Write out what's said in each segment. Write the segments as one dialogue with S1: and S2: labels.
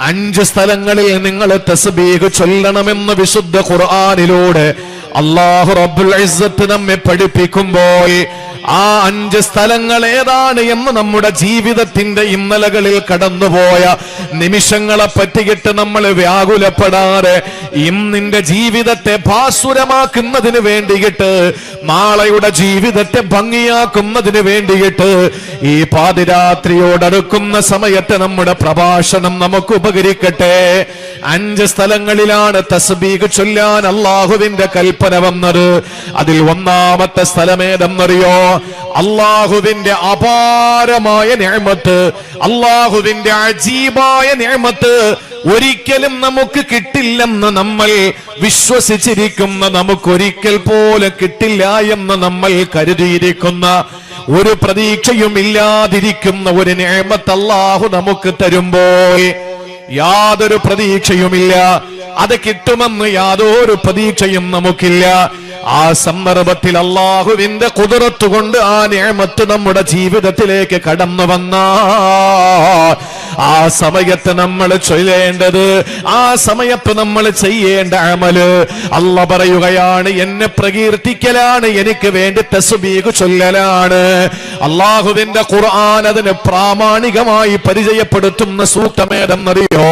S1: 5 സ്ഥലങ്ങളിൽ നിങ്ങൾ തസ്ബീഹ് ചൊല്ലണമെന്ന് വിശുദ്ധ ഖുർആനിലൂടെ അല്ലാഹു റബ്ബുൽ ഇസ്സത്ത് നമ്മെ പഠിപ്പിക്കുമ്പോൾ ആ 5 സ്ഥലങ്ങൾ ഏതാണ് എന്ന് നമ്മുടെ ജീവിതത്തിന്റെ ഇന്നലകളിൽ കടന്നുപോയ നിമിഷങ്ങളെ പറ്റിയിട്ട് നമ്മൾ വ്യാകുലപ്പെടാതെ ഇന്നിന്റെ ജീവിതത്തെ ഭാസുരമാക്കുന്നതിന് വേണ്ടിയിട്ട് നാളെയുടെ ജീവിതത്തെ ഭംഗിയാക്കുന്നതിന് വേണ്ടിയിട്ട് ഈ പാതിരാത്രിയോടടുക്കുന്ന സമയത്ത് നമ്മുടെ പ്രഭാഷണം നമുക്ക് ഉപകരിക്കട്ടെ. 5 സ്ഥലങ്ങളിലാണ് തസ്ബീഹ് ചൊല്ലാൻ അല്ലാഹുവിന്റെ കൽപ്പന വന്നത്. അതിൽ ഒന്നാമത്തെ സ്ഥലമേതെന്നറിയോ? അല്ലാഹുവിന്റെ അപാരമായ നിഅമത്ത്, അല്ലാഹുവിന്റെ അജീബായ നിഅമത്ത് ഒരിക്കലും നമുക്ക് കിട്ടില്ലെന്ന് നമ്മൾ വിശ്വസിച്ചിരിക്കുന്ന, നമുക്കൊരിക്കൽ പോലെ കിട്ടില്ല എന്ന് നമ്മൾ കരുതിയിരിക്കുന്ന, ഒരു പ്രതീക്ഷയും ഇല്ലാതിരിക്കുന്ന ഒരു നിഅമത്ത് അല്ലാഹു നമുക്ക് തരുമ്പോൾ യാതൊരു പ്രതീക്ഷയുമില്ല, അത് കിട്ടുമെന്ന് യാതൊരു പ്രതീക്ഷയും നമുക്കില്ല. ആ സന്ദർഭത്തിൽ അല്ലാഹുവിന്റെ ഖുദ്റത്ത് കൊണ്ട് ആ നിഅമത്ത് നമ്മുടെ ജീവിതത്തിലേക്ക് കടന്നു വന്ന ആ സമയത്ത് നമ്മൾ ചൊല്ലേണ്ടത്, ആ സമയത്ത് നമ്മൾ ചെയ്യേണ്ട അമല്, അല്ലാഹ് പറയുകയാണ്, എന്നെ പ്രകീർത്തിക്കലാണ്, എനിക്ക് വേണ്ടി തസ്ബീഹ് ചൊല്ലലാണ്. അല്ലാഹുവിന്റെ ഖുർആൻ അതിനെ പ്രാമാണികമായി പരിചയപ്പെടുത്തുന്ന സൂക്തമേതെന്നറിയോ?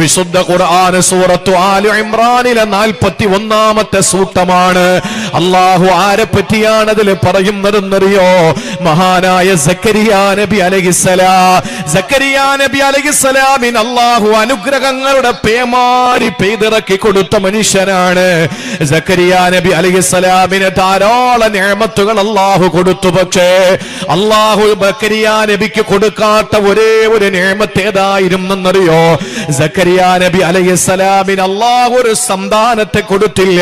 S1: വിശുദ്ധ ഖുർആൻ സൂറത്തു ആലു ഇംറാനിലെ 41-ാമത്തെ സൂക്തമാണ്. അല്ലാഹു ആരെ പറ്റിയാണ് അതിൽ പറയുന്നതെന്നറിയോ? മഹാനായ സക്കരിയാ നബി അലൈഹിസ്സലാം. സക്കരിയാ നബി അലൈഹിസ്സലാമിന് അല്ലാഹു അനുഗ്രഹങ്ങളുടെ പേമാരി പെയ്തിറക്കി കൊടുത്ത മനുഷ്യനാണ്. സക്കരിയാ നബി അലൈഹിസ്സലാമിന് ധാരാളം നിഅമത്തുകൾ അല്ലാഹു കൊടുത്തു. പക്ഷേ അല്ലാഹു സക്കരിയാ നബിക്ക് കൊടുക്കാത്ത ഒരേ ഒരു നിഅമത്ത് ഏതായിരുന്നെന്നറിയോ? സക്കരിയാ നബി അലൈഹിസ്സലാമിന് അല്ലാഹു ഒരു സന്താനത്തെ കൊടുത്തില്ല.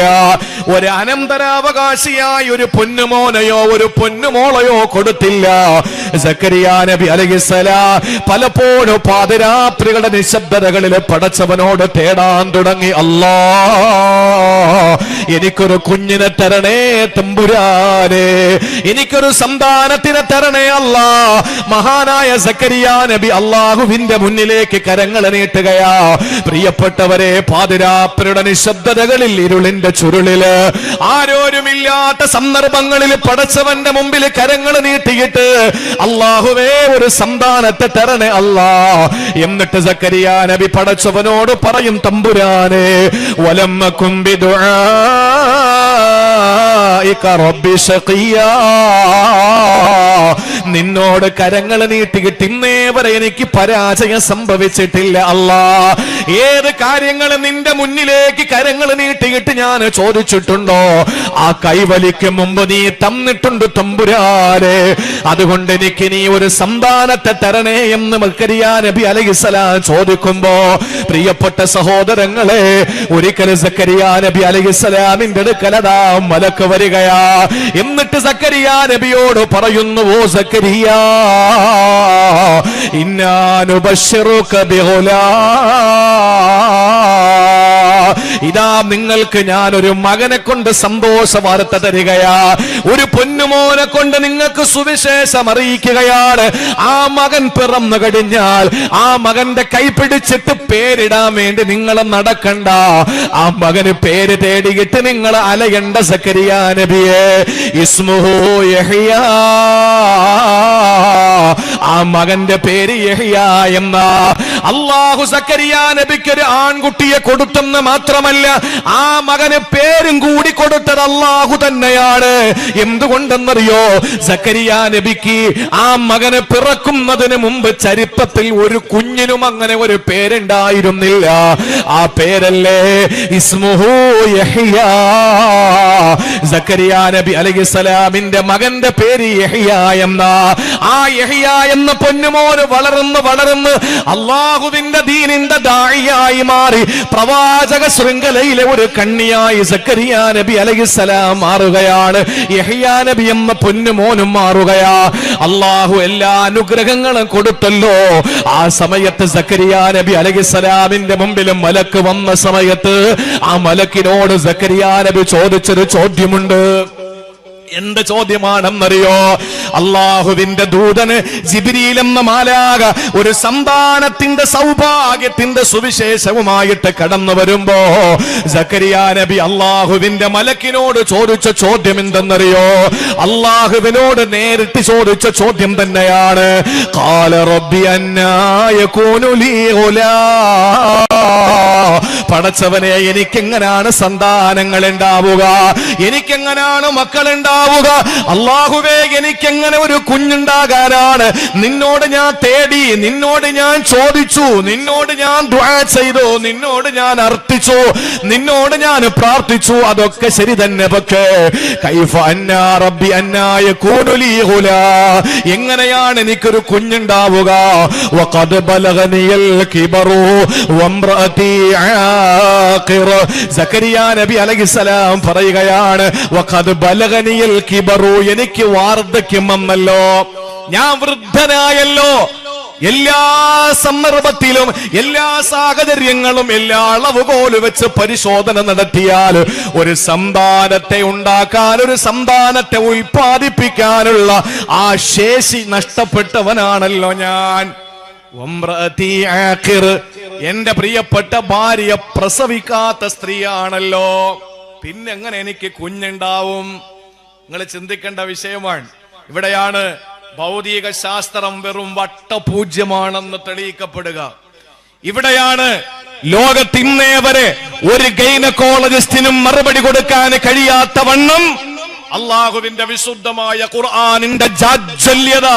S1: ഒരു അനന്തരാവകാശിയായി ഒരു പൊന്നുമോനെയോ ഒരു പൊന്നുമോളയോ കൊടുത്തില്ല. സക്കരിയാ നബി അലൈഹിസ്സലാം പലപ്പോഴും പാതിരാത്രികളുടെ നിശബ്ദതകളിൽ പടച്ചവനോട് തേടാൻ തുടങ്ങി, അല്ലാ എനിക്കൊരു കുഞ്ഞിനെ തരണേ തമ്പുരാനെ, എനിക്കൊരു സന്താനത്തിനെ തരണേ അല്ലാ. മഹാനായ സക്കരിയാ നബി അല്ലാഹുവിന്റെ മുന്നിലേക്ക് കരങ്ങൾ നീട്ടുകയാ. പ്രിയപ്പെട്ടവരെ, പാതിരാത്രിയുടെ നിശബ്ദതകളിൽ, ഇരുളിന്റെ ചുരുളില്, ആരോരുമില്ലാത്ത സന്ദർഭങ്ങളിൽ പടച്ചവന്റെ മുമ്പിൽ കരങ്ങൾ നീട്ടിയിട്ട് അല്ലാഹുവേ ഒരു സന്താനത്തെ തരണേ അല്ലാ. എന്നിട്ട് സക്കരിയാ നബി പടച്ചവനോട് പറയും, തമ്പുരാനെ, വലമ്മകും ബിദുആഇക റബ്ബി ശഖിയാ, നിന്നോട് കരങ്ങൾ നീട്ടിയിട്ട് ഇന്നേ വരെ എനിക്ക് പരാജയം സംഭവിച്ചിട്ടില്ല അല്ലാ. ഏത് കാര്യങ്ങൾ നിന്റെ മുന്നിലേക്ക് കരങ്ങൾ നീട്ടിയിട്ട് ഞാൻ ചോദിച്ചിട്ടുണ്ടോ, ആ കൈവലിക്ക് മുമ്പ് നീ തന്നിട്ടുണ്ട് തമ്പുരാനെ. അതുകൊണ്ട് എനിക്ക് നീ ഒരു സന്താനത്തെ തരണേ എന്ന് സക്കരിയാ നബി അലൈഹിസ്സലാം ചോദിക്കുമ്പോ, പ്രിയപ്പെട്ട സഹോദരങ്ങളെ, ഒരിക്കൽ സക്കരിയാ നബി അലൈഹിസ്സലാമിന്റെ അടുക്കലതാ മലക്ക് വരികയാ. എന്നിട്ട് സക്കരിയാ നബിയോട് പറയുന്നു, ഓ സക്കരിയാ, ഇന്നാ നുബശ്ശിറുക ബിഗുലാം, ഇതാ നിങ്ങൾക്ക് ഞാൻ ഒരു മകനെ കൊണ്ട് സന്തോഷ വാർത്ത തരികയാ, ഒരു പൊന്നുമോനെ കൊണ്ട് നിങ്ങൾക്ക് സുവിശേഷം അറിയിക്കുകയാണ്. ആ മകൻ പിറന്നു കഴിഞ്ഞാൽ ആ മകന്റെ കൈ പിടിച്ചിട്ട് പേരിടാൻ വേണ്ടി നിങ്ങൾ നടക്കണ്ട, ആ മകന് പേര് തേടിയിട്ട് നിങ്ങൾ അലയണ്ട സക്കരിയാ നബിയെ. ഇസ്മുഹു യഹ്യാ, ആ മകന്റെ പേര് യഹ്യാ എന്ന. അല്ലാഹു സക്കരിയാ നബിക്ക് ഒരു ആൺകുട്ടിയെ കൊടുത്തെന്ന് മാത്രമല്ല, ആ മകന് പേരും കൂടി കൊടുത്തത് അല്ലാഹു തന്നെയാണ്. എന്തുകൊണ്ടെന്നറിയോ? സക്കരിയാ നബിക്ക് ആ മകന് പിറക്കുന്നതിന് മുമ്പ് ചരിത്രത്തിൽ ഒരു കുഞ്ഞിനും അങ്ങനെ ഒരു പേരുണ്ടായിരുന്നില്ല. ആ പേരല്ലേ ഇസ്മുഹു യഹ്യാ. സക്കരിയാ നബി അലൈഹിസ്സലാമിന്റെ മകന്റെ പേര് യഹ്യാ എന്ന. ആ യഹ്യാ എന്ന പൊന്നുമോന് വളർന്ന് വളർന്ന് അല്ലാഹുവിന്റെ ദീനിന്റെ ദാഇയായി മാറി പ്രവാചക ശൃംഖലയിലെ ഒരു കണ്ണിയായി സക്കരിയാ നബി അലൈഹിസ്സലാം മാറുകയാണ്. യഹ്യാ നബി എന്ന പൊന്നുമോനും മാറുകയാ. അല്ലാഹു എല്ലാ അനുഗ്രഹങ്ങളും കൊടുത്തല്ലോ. ആ സമയത്ത് സക്കരിയാ നബി അലൈഹിസ്സലാമിന്റെ മുമ്പിൽ മലക്ക് വന്ന സമയത്ത് ആ മലക്കിനോട് സക്കരിയാ നബി ചോദിച്ചൊരു ചോദ്യമുണ്ട്. എന്ത് ചോദ്യമാണെന്നറിയോ? അള്ളാഹുവിന്റെ ദൂതന് ജിബ്രീൽ എന്ന മാലാഖ ഒരു സന്താനത്തിന്റെ സൗഭാഗ്യത്തിന്റെ സുവിശേഷവുമായിട്ട് കടന്നു വരുമ്പോ സക്കരിയ നബി അള്ളാഹുവിന്റെ മലക്കിനോട് ചോദിച്ച ചോദ്യം എന്തെന്നറിയോ? അള്ളാഹുവിനോട് നേരിട്ട് ചോദിച്ച ചോദ്യം തന്നെയാണ്. ഖാല റബ്ബി അന്നാ യകൂനു ലീ ഗുലാം. പടച്ചവനെ, എനിക്കെങ്ങനാണ് സന്താനങ്ങൾ ഉണ്ടാവുക? എനിക്കെങ്ങനാണ് മക്കൾ ഉണ്ടാവുക? അള്ളാഹുവേ, എനിക്കെങ്ങനെ ഒരു കുഞ്ഞുണ്ടാകാനാണ്? നിന്നോട് ഞാൻ തേടി, നിന്നോട് ഞാൻ ചോദിച്ചു, നിന്നോട് ഞാൻ ദുആ ചെയ്തു, നിന്നോട് ഞാൻ അർത്ഥിച്ചു, നിന്നോട് ഞാൻ പ്രാർത്ഥിച്ചു. അതൊക്കെ ശരി തന്നെ. പക്ഷേ കൈഫ അന്നാ റബ്ബി അന്നാ യകൂനു ലീ ഗുലാം, എങ്ങനെയാണ് എനിക്കൊരു കുഞ്ഞുണ്ടാവുക? വഖദ് ബലഗനിയൽ കിബറു വംറഅതി ആഖിർ. സക്കരിയ നബി അലൈഹിസ്സലാം പറയുകയാണ്, വഖദ് ബലഗനിയൽ കിബറു, എനിക്ക് വാർദ്ധക്യം വന്നല്ലോ, ഞാൻ വൃദ്ധനായല്ലോ. എല്ലാ സന്ദർഭത്തിലും എല്ലാ സാഹചര്യങ്ങളും എല്ലാ അളവുകോല് വെച്ച് പരിശോധന നടത്തിയാൽ ഒരു സന്താനത്തെ ഉണ്ടാക്കാൻ, ഒരു സന്താനത്തെ ഉൽപ്പാദിപ്പിക്കാനുള്ള ആ ശേഷി നഷ്ടപ്പെട്ടവനാണല്ലോ ഞാൻ. എന്റെ പ്രിയപ്പെട്ട ഭാര്യ പ്രസവിക്കാത്ത സ്ത്രീയാണല്ലോ, പിന്നെങ്ങനെ എനിക്ക് കുഞ്ഞുണ്ടാവും? നിങ്ങൾ ചിന്തിക്കേണ്ട വിഷയമാണ്. ഇവിടെയാണ് ഭൗതിക ശാസ്ത്രം വെറും വട്ടപൂജ്യമാണെന്ന് തെളിയിക്കപ്പെടുക. ഇവിടെയാണ് ലോകത്തിന്നേ വരെ ഒരു ഗൈനക്കോളജിസ്റ്റിനും മറുപടി കൊടുക്കാൻ കഴിയാത്ത വണ്ണം അള്ളാഹുവിന്റെ വിശുദ്ധമായ ഖുർആനിന്റെ ജാജ്വല്യത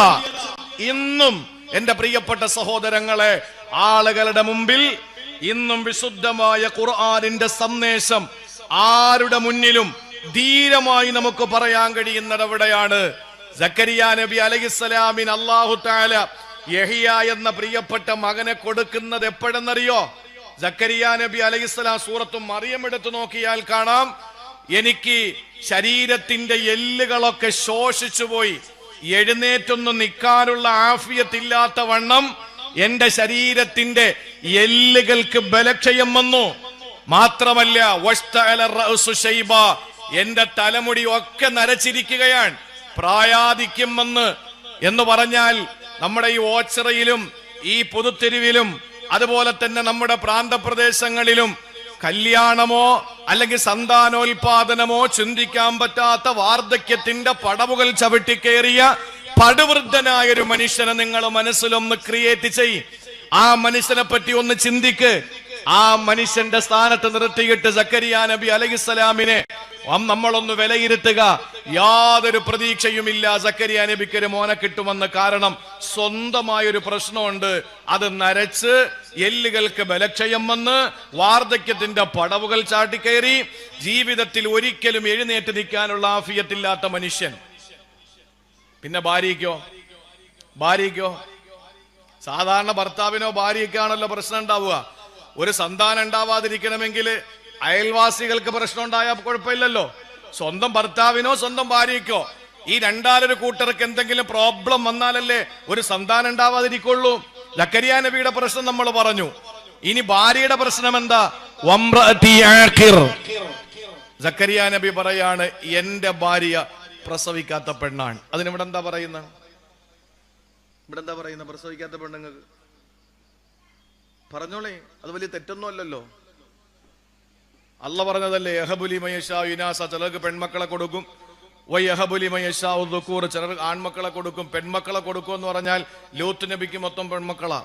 S1: ഇന്നും എന്റെ പ്രിയപ്പെട്ട സഹോദരങ്ങളെ ആളുകളുടെ മുമ്പിൽ ഇന്നും വിശുദ്ധമായ ഖുർആനിന്റെ സന്ദേശം ആരുടെ മുന്നിലും ധീരമായി നമുക്ക് പറയാൻ കഴിയുന്നത് എവിടെയാണ്? സക്കരിയ നബി അലൈഹിസ്സലാമിന് അല്ലാഹു തആല യഹ്യ എന്ന പ്രിയപ്പെട്ട മകനെ കൊടുക്കുന്നത് എപ്പോഴെന്നറിയോ? സക്കരിയ നബി അലൈഹിസ്സലാം സൂറത്തു മറിയം എടുത്തു നോക്കിയാൽ കാണാം, എനിക്ക് ശരീരത്തിന്റെ എല്ലുകളൊക്കെ ശോഷിച്ചു പോയി, എഴുന്നേറ്റൊന്നും നിൽക്കാനുള്ള ആഫിയത്തില്ലാത്ത വണ്ണം എന്റെ ശരീരത്തിന്റെ എല്ലുകൾക്ക് ബലക്ഷയം വന്നു. മാത്രമല്ല എന്റെ തലമുടി ഒക്കെ നരച്ചിരിക്കുകയാണ്. പ്രായാധിക്യം വന്ന് എന്ന് പറഞ്ഞാൽ നമ്മുടെ ഈ ഓച്ചിറയിലും ഈ പുതുത്തെരുവിലും അതുപോലെ തന്നെ നമ്മുടെ പ്രാന്തപ്രദേശങ്ങളിലും കല്യാണമോ അല്ലെങ്കിൽ സന്താനോൽപാദനമോ ചിന്തിക്കാൻ പറ്റാത്ത വാർദ്ധക്യത്തിന്റെ പടവുകൾ ചവിട്ടിക്കേറിയ പടുവൃദ്ധനായ ഒരു മനുഷ്യനെ നിങ്ങൾ മനസ്സിലൊന്ന് ക്രിയേറ്റ് ചെയ്യ്. ആ മനുഷ്യനെ പറ്റി ഒന്ന് ചിന്തിക്ക്. ആ മനുഷ്യന്റെ സ്ഥാനത്ത് നിർത്തിയിട്ട് സക്കരിയ നബി അലൈഹിസ്സലാമിനെ നമ്മളൊന്ന് വിലയിരുത്തുക. യാതൊരു പ്രതീക്ഷയുമില്ല സക്കരിയ നബിക്ക് ഒരു മോനെ കിട്ടുമെന്ന്. കാരണം സ്വന്തമായൊരു പ്രശ്നമുണ്ട്, അത് നരച്ച് എല്ലുകൾക്ക് ബലക്ഷയം വന്ന് വാർദ്ധക്യത്തിന്റെ പടവുകൾ ചാട്ടിക്കയറി ജീവിതത്തിൽ ഒരിക്കലും എഴുന്നേറ്റ് നിൽക്കാനുള്ള ആഫിയത്തില്ലാത്ത മനുഷ്യൻ. പിന്നെ ഭാര്യയ്ക്കോ സാധാരണ ഭർത്താവിനോ ഭാര്യയ്ക്കാണല്ലോ പ്രശ്നം ഉണ്ടാവുക. ഒരു സന്താനം ഉണ്ടാവാതിരിക്കണമെങ്കിൽ അയൽവാസികൾക്ക് പ്രശ്നം ഉണ്ടായാൽ കുഴപ്പമില്ലല്ലോ. സ്വന്തം ഭർത്താവിനോ സ്വന്തം ഭാര്യയ്ക്കോ ഈ രണ്ടാലൊരു കൂട്ടർക്ക് എന്തെങ്കിലും പ്രോബ്ലം വന്നാലല്ലേ ഒരു സന്താനം ഉണ്ടാവാതിരിക്കുള്ളൂ. സക്കരിയ നബിയുടെ പ്രശ്നം നമ്മൾ പറഞ്ഞു. ഇനി ഭാര്യയുടെ പ്രശ്നം എന്താ? സക്കരിയ നബി പറയാണ്, എന്റെ ഭാര്യ പ്രസവിക്കാത്ത പെണ്ണാണ്. അതിനിവിടെ എന്താ പറയുന്നത്? പ്രസവിക്കാത്ത പെണ്ണുങ്ങൾക്ക് പറഞ്ഞോളേ, അത് വലിയ തെറ്റൊന്നും അല്ലല്ലോ. അല്ല പറഞ്ഞതല്ലേ, യഹബുലി മയശാ ഇനാസ, ചിലർക്ക് പെൺമക്കളെ കൊടുക്കും, വയഹബുലി മയശാ ദുകൂർ, ചിലർക്ക് ആൺമക്കളെ കൊടുക്കും. പെൺമക്കളെ കൊടുക്കും എന്ന് പറഞ്ഞാൽ ലൂത്ത് നബിക്ക് മൊത്തം പെൺമക്കളാ.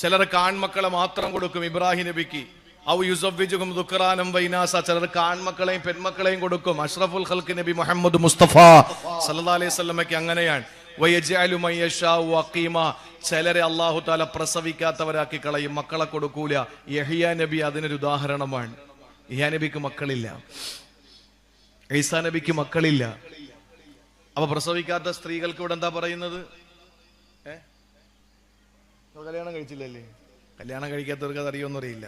S1: ചിലർക്ക് ആൺമക്കളെ മാത്രം കൊടുക്കും, ഇബ്രാഹിം നബിക്ക്. ഔ യുസവ്വിജുഹും ദുക്റാനം വൈനാസ, ചിലർക്ക് ആൺമക്കളെയും പെൺമക്കളെയും കൊടുക്കും. അഷ്റഫുൽ ഖൽഖ് നബി മുഹമ്മദ് മുസ്തഫ സല്ലല്ലാഹു അലൈഹി വസല്ലമയ്ക്ക് അങ്ങനെയാണ്. വയജഅലു മയശാ വഖീമ, ചിലരെ അല്ലാഹു തആല പ്രസവിക്കാത്തവരാക്കി കളയും, മക്കളെ കൊടുക്കൂല. യഹ്യ നബി അതിനൊരു ഉദാഹരണമാണ്. യഹ്യ നബിക്ക് മക്കളില്ല, ഈസാ നബിക്ക് മക്കളില്ല. അപ്പൊ പ്രസവിക്കാത്ത സ്ത്രീകൾക്ക് ഇവിടെ എന്താ പറയുന്നത്? കല്യാണം കഴിച്ചില്ലല്ലേ? കല്യാണം കഴിക്കാത്തവർക്ക് അത് അറിയുമെന്ന് അറിയില്ല.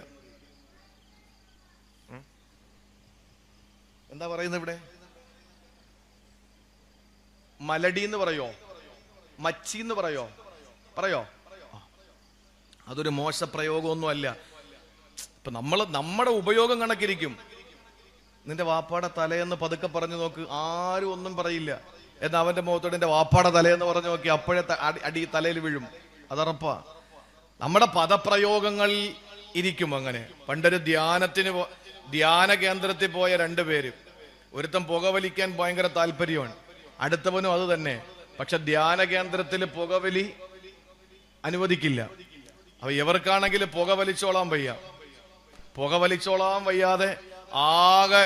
S1: എന്താ പറയുന്നത് ഇവിടെ? മലടി എന്ന് പറയോ? മച്ചി എന്ന് പറയോ? അതൊരു മോശ പ്രയോഗമൊന്നും അല്ല. ഇപ്പൊ നമ്മുടെ ഉപയോഗം കണക്കിരിക്കും.
S2: നിന്റെ വാപ്പാടെ തലയെന്ന് പതുക്കെ പറഞ്ഞു നോക്ക്, ആരും ഒന്നും പറയില്ല. എന്നാൽ അവന്റെ മുഖത്തോട് എന്റെ വാപ്പാടെ തലയെന്ന് പറഞ്ഞു നോക്കി, അപ്പോഴേ അടി തലയിൽ വീഴും, അതറപ്പാ. നമ്മുടെ പദപ്രയോഗങ്ങൾ ഇരിക്കും അങ്ങനെ. പണ്ടൊരു ധ്യാന കേന്ദ്രത്തിൽ പോയ രണ്ടുപേര്, ഒരുത്തൻ പുകവലിക്കാൻ ഭയങ്കര താല്പര്യമാണ്, അടുത്തവനും അത് തന്നെ. പക്ഷെ ധ്യാന കേന്ദ്രത്തിൽ പുകവലി അനുവദിക്കില്ല. അപ്പൊ ഇവർക്കാണെങ്കിൽ പുകവലിച്ചോളാൻ വയ്യാതെ ആകെ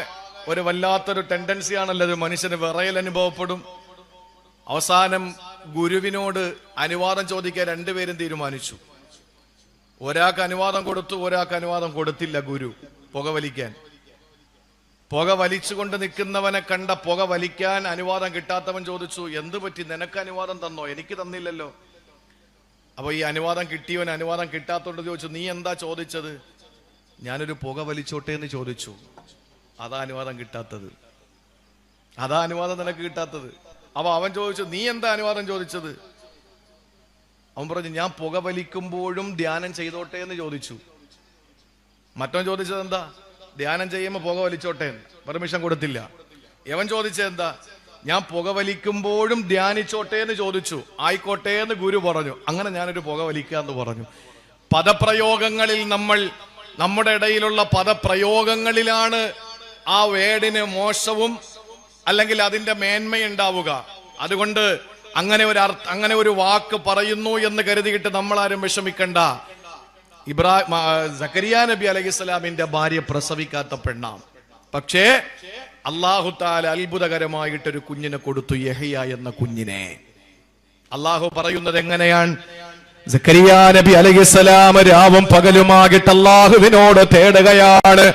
S2: ഒരു വല്ലാത്തൊരു ടെൻഡൻസി ആണല്ലോ അത്, മനുഷ്യന് വിറയൽ അനുഭവപ്പെടും. അവസാനം ഗുരുവിനോട് അനുവാദം ചോദിക്കാൻ രണ്ടുപേരും തീരുമാനിച്ചു. ഒരാൾക്ക് അനുവാദം കൊടുത്തു, ഒരാൾക്ക് അനുവാദം കൊടുത്തില്ല ഗുരു പുകവലിക്കാൻ. പുക വലിച്ചുകൊണ്ട് നിൽക്കുന്നവനെ കണ്ട പുക വലിക്കാൻ അനുവാദം കിട്ടാത്തവൻ ചോദിച്ചു, എന്ത് പറ്റി, നിനക്ക് അനുവാദം തന്നോ? എനിക്ക് തന്നില്ലല്ലോ. അപ്പൊ ഈ അനുവാദം കിട്ടിയവൻ അനുവാദം കിട്ടാത്തോണ്ട് ചോദിച്ചു, നീ എന്താ ചോദിച്ചത്? ഞാനൊരു പുക വലിച്ചോട്ടെ എന്ന് ചോദിച്ചു. അതാ അനുവാദം കിട്ടാത്തത്, അതാ അനുവാദം നിനക്ക് കിട്ടാത്തത്. അപ്പൊ അവൻ ചോദിച്ചു, നീ എന്താ അനുവാദം ചോദിച്ചത്? അവൻ പറഞ്ഞു, ഞാൻ പുക വലിക്കുമ്പോഴും ധ്യാനം ചെയ്തോട്ടെ എന്ന് ചോദിച്ചു. മറ്റവൻ ചോദിച്ചത് എന്താ? ധ്യാനം ചെയ്യുമ്പോൾ പുക വലിച്ചോട്ടെ, പെർമിഷൻ കൊടുത്തില്ല. ഇവൻ ചോദിച്ചത് എന്താ? ഞാൻ പുക വലിക്കുമ്പോഴും ധ്യാനിച്ചോട്ടെ എന്ന് ചോദിച്ചു. ആയിക്കോട്ടെ എന്ന് ഗുരു പറഞ്ഞു. അങ്ങനെ ഞാനൊരു പുക വലിക്കാന്ന് പറഞ്ഞു. പദപ്രയോഗങ്ങളിൽ നമ്മുടെ ഇടയിലുള്ള പദപ്രയോഗങ്ങളിലാണ് ആ വേടിന് മോശവും അല്ലെങ്കിൽ അതിന്റെ മേന്മയുണ്ടാവുക. അതുകൊണ്ട് അങ്ങനെ ഒരു വാക്ക് പറയുന്നു എന്ന് കരുതിയിട്ട് നമ്മളാരും വിഷമിക്കണ്ട. സക്കരിയ നബി അലൈഹിസ്സലാമിന്റെ ഭാര്യ പ്രസവിക്കാത്ത പെണ്ണാണ്. പക്ഷേ അല്ലാഹു തആല അത്ഭുതകരമായിട്ടൊരു കുഞ്ഞിനെ കൊടുത്തു, യഹ്യ എന്ന കുഞ്ഞിനെ. അല്ലാഹു പറയുന്നത് എങ്ങനെയാണ്? സക്കരിയ നബി അലൈഹിസ്സലാം രാവും പകലുമായിട്ട് അല്ലാഹുവിനോട് തേടുകയാണ്.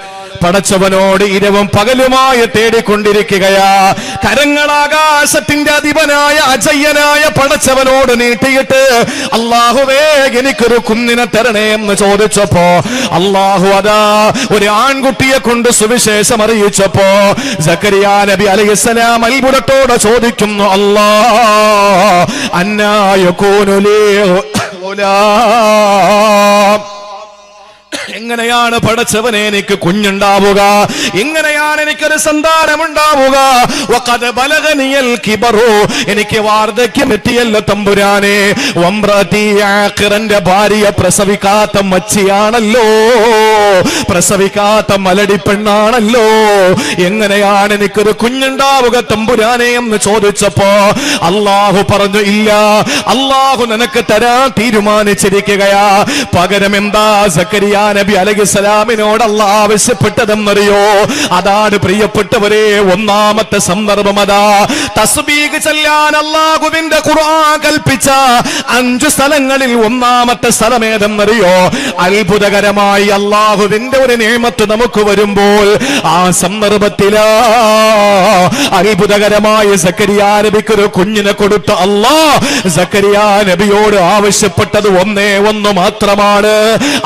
S2: പടച്ചവനോട് ഇരവും പകലുമായി തേടിക്കൊണ്ടിരിക്കുകയാ. കരങ്ങൾ ആകാശത്തിന്റെ അധിപനായ അജയ്യനായ പടച്ചവനോട് നീട്ടിയിട്ട്, അല്ലാഹുവേ എനിക്കൊരു കുഞ്ഞിനെ തരണേ എന്ന് ചോദിച്ചപ്പോ അല്ലാഹു അതാ ഒരു ആൺകുട്ടിയെ കൊണ്ട് സുവിശേഷം അറിയിച്ചപ്പോ സക്കരിയ നബി അലൈഹിസ്സലാം അത്ഭുതത്തോടെ ചോദിക്കുന്നു, അല്ലാ അന്നാ യകൂനു ലീ ഗുലാം, എങ്ങനെയാണ് പടച്ചവനെ എനിക്ക് കുഞ്ഞുണ്ടാവുക? എങ്ങനെയാണ് എനിക്കൊരു സന്താനമുണ്ടാവുക? വഖദ് ബലഗനിയൽ കിബറു, എനിക്ക് വാർദ്ധക്യം എത്തിയല്ലോ തമ്പുരാനെ. വംറതി ആഖിറന്റെ ഭാര്യ പ്രസവിക്കാത്ത മച്ചിയാണല്ലോ, പ്രസവിക്കാത്ത മലടി പെണ്ണാണല്ലോ. എങ്ങനെയാണ് എനിക്കൊരു കുഞ്ഞുണ്ടാവുക തമ്പുരാനെ എന്ന് ചോദിച്ചപ്പോ അല്ലാഹു പറഞ്ഞു, ഇല്ല, അല്ലാഹു നിനക്ക് തരാൻ തീരുമാനിച്ചിരിക്കുകയാ. പകരം എന്താ സക്കരിയ നബി അലൈഹിസ്സലാമിനോട് അല്ലാഹു ആവശ്യപ്പെട്ടതെന്നറിയോ? അതാണ് പ്രിയപ്പെട്ടവരെ ഒന്നാമത്തെ സന്ദർഭം. അതാ തസ്ബീഹ് ചൊല്ലാൻ അല്ലാഹുവിന്റെ ഖുർആൻ കൽപ്പിച്ച 5 സ്ഥലങ്ങളിൽ ഒന്നാമത്തെ സ്ഥലം ഏതെന്നറിയോ? അത്ഭുതകരമായി അല്ലാഹുവിന്റെ ഒരു നിഅമത്ത് നമുക്ക് വരുമ്പോൾ ആ സന്ദർഭത്തിലാ അത്ഭുതകരമായി സക്കരിയ നബിക്ക് ഒരു കുഞ്ഞിനെ കൊടുത്ത അല്ലാഹ് സക്കരിയ നബിയോട് ആവശ്യപ്പെട്ടത് ഒന്നേ ഒന്ന് മാത്രമാണ്.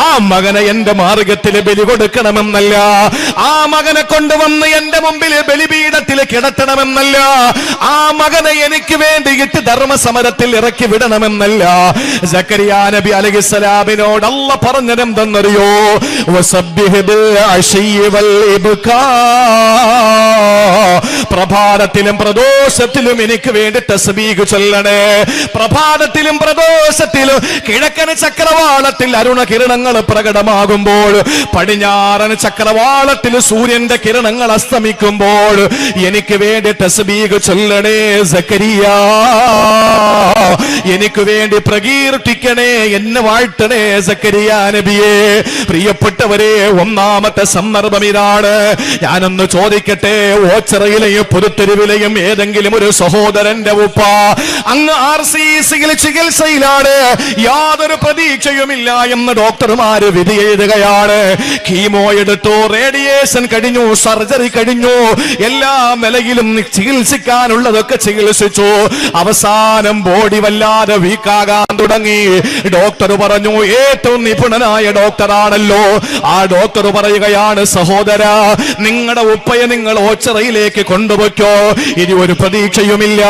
S2: ആ മകനെ എന്റെ മാർഗത്തിൽ ബലി കൊടുക്കണമെന്നല്ല, ആ മകനെ കൊണ്ടുവന്ന് എന്റെ മുമ്പിൽ ബലിപീഠത്തിൽ കിടത്തണമെന്നല്ല, ആ മകനെ എനിക്ക് വേണ്ടിയിട്ട് ധർമ്മസമരത്തിൽ ഇറക്കി വിടണമെന്നല്ല. സക്കരിയ നബി അലൈഹിസ്സലാമിനോട് അല്ലാഹ് പറഞ്ഞത് എന്തെന്നറിയോ? വസബ്ബിഹ് ബിൽ അശയ്യി വൽ ഇബ്കാ, പ്രഭാതത്തിലും പ്രദോഷത്തിലും എനിക്ക് വേണ്ടി തസ്ബീഹ് ചൊല്ലണേ. പ്രഭാതത്തിലും പ്രദോഷത്തിലും കിഴക്കൻ ചക്രവാളത്തിൽ അരുണകിരണങ്ങൾ പ്രകടമാകുമ്പോൾ, പടിഞ്ഞാറൻ ചക്രവാളത്തിൽ സൂര്യന്റെ കിരണങ്ങൾ അസ്തമിക്കുമ്പോൾ എനിക്ക് വേണ്ടി തസ്ബീഹ് ചൊല്ലണേ സക്കരിയ, എനിക്ക് വേണ്ടി പ്രകീർത്തിക്കണേ, എന്നെ വാഴ്ത്തണേ സക്കരിയ നബിയെ. പ്രിയപ്പെട്ടവരെ, ഒന്നാമത്തെ സന്ദർഭം ഇതാണ്. ഞാനൊന്ന് ചോദിക്കട്ടെ, ഓച്ചിറയിലെയും പുതുത്തെരുവിലെയും ഏതെങ്കിലും ഒരു സഹോദരന്റെ ഉപ്പ അങ്ങ് RCCയിൽ ചികിത്സയിലാണ്, യാതൊരു പ്രതീക്ഷയുമില്ല എന്ന് ഡോക്ടർമാര് വിധി എഴുതുകയാണ്. കീമോ എടുത്തു, റേഡിയേഷൻ കഴിഞ്ഞു, സർജറി കഴിഞ്ഞു, എല്ലാ നിലയിലും ചികിത്സിക്കാനുള്ളതൊക്കെ ചികിത്സിച്ചു. അവസാനം ബോഡി വല്ലാതെ വീക്കാകാൻ തുടങ്ങി. ഡോക്ടർ പറഞ്ഞു, ഏറ്റവും നിപുണനായ ഡോക്ടറാണല്ലോ,
S1: ആ ഡോക്ടർ പറയുകയാണ്, സഹോദര, നിങ്ങളുടെ ഉപ്പയെ നിങ്ങൾ ഓച്ചിറയിലേക്ക് കൊണ്ടുപോയ്ക്കോ. ഇനി ഒരു പ്രതീക്ഷയുമില്ല,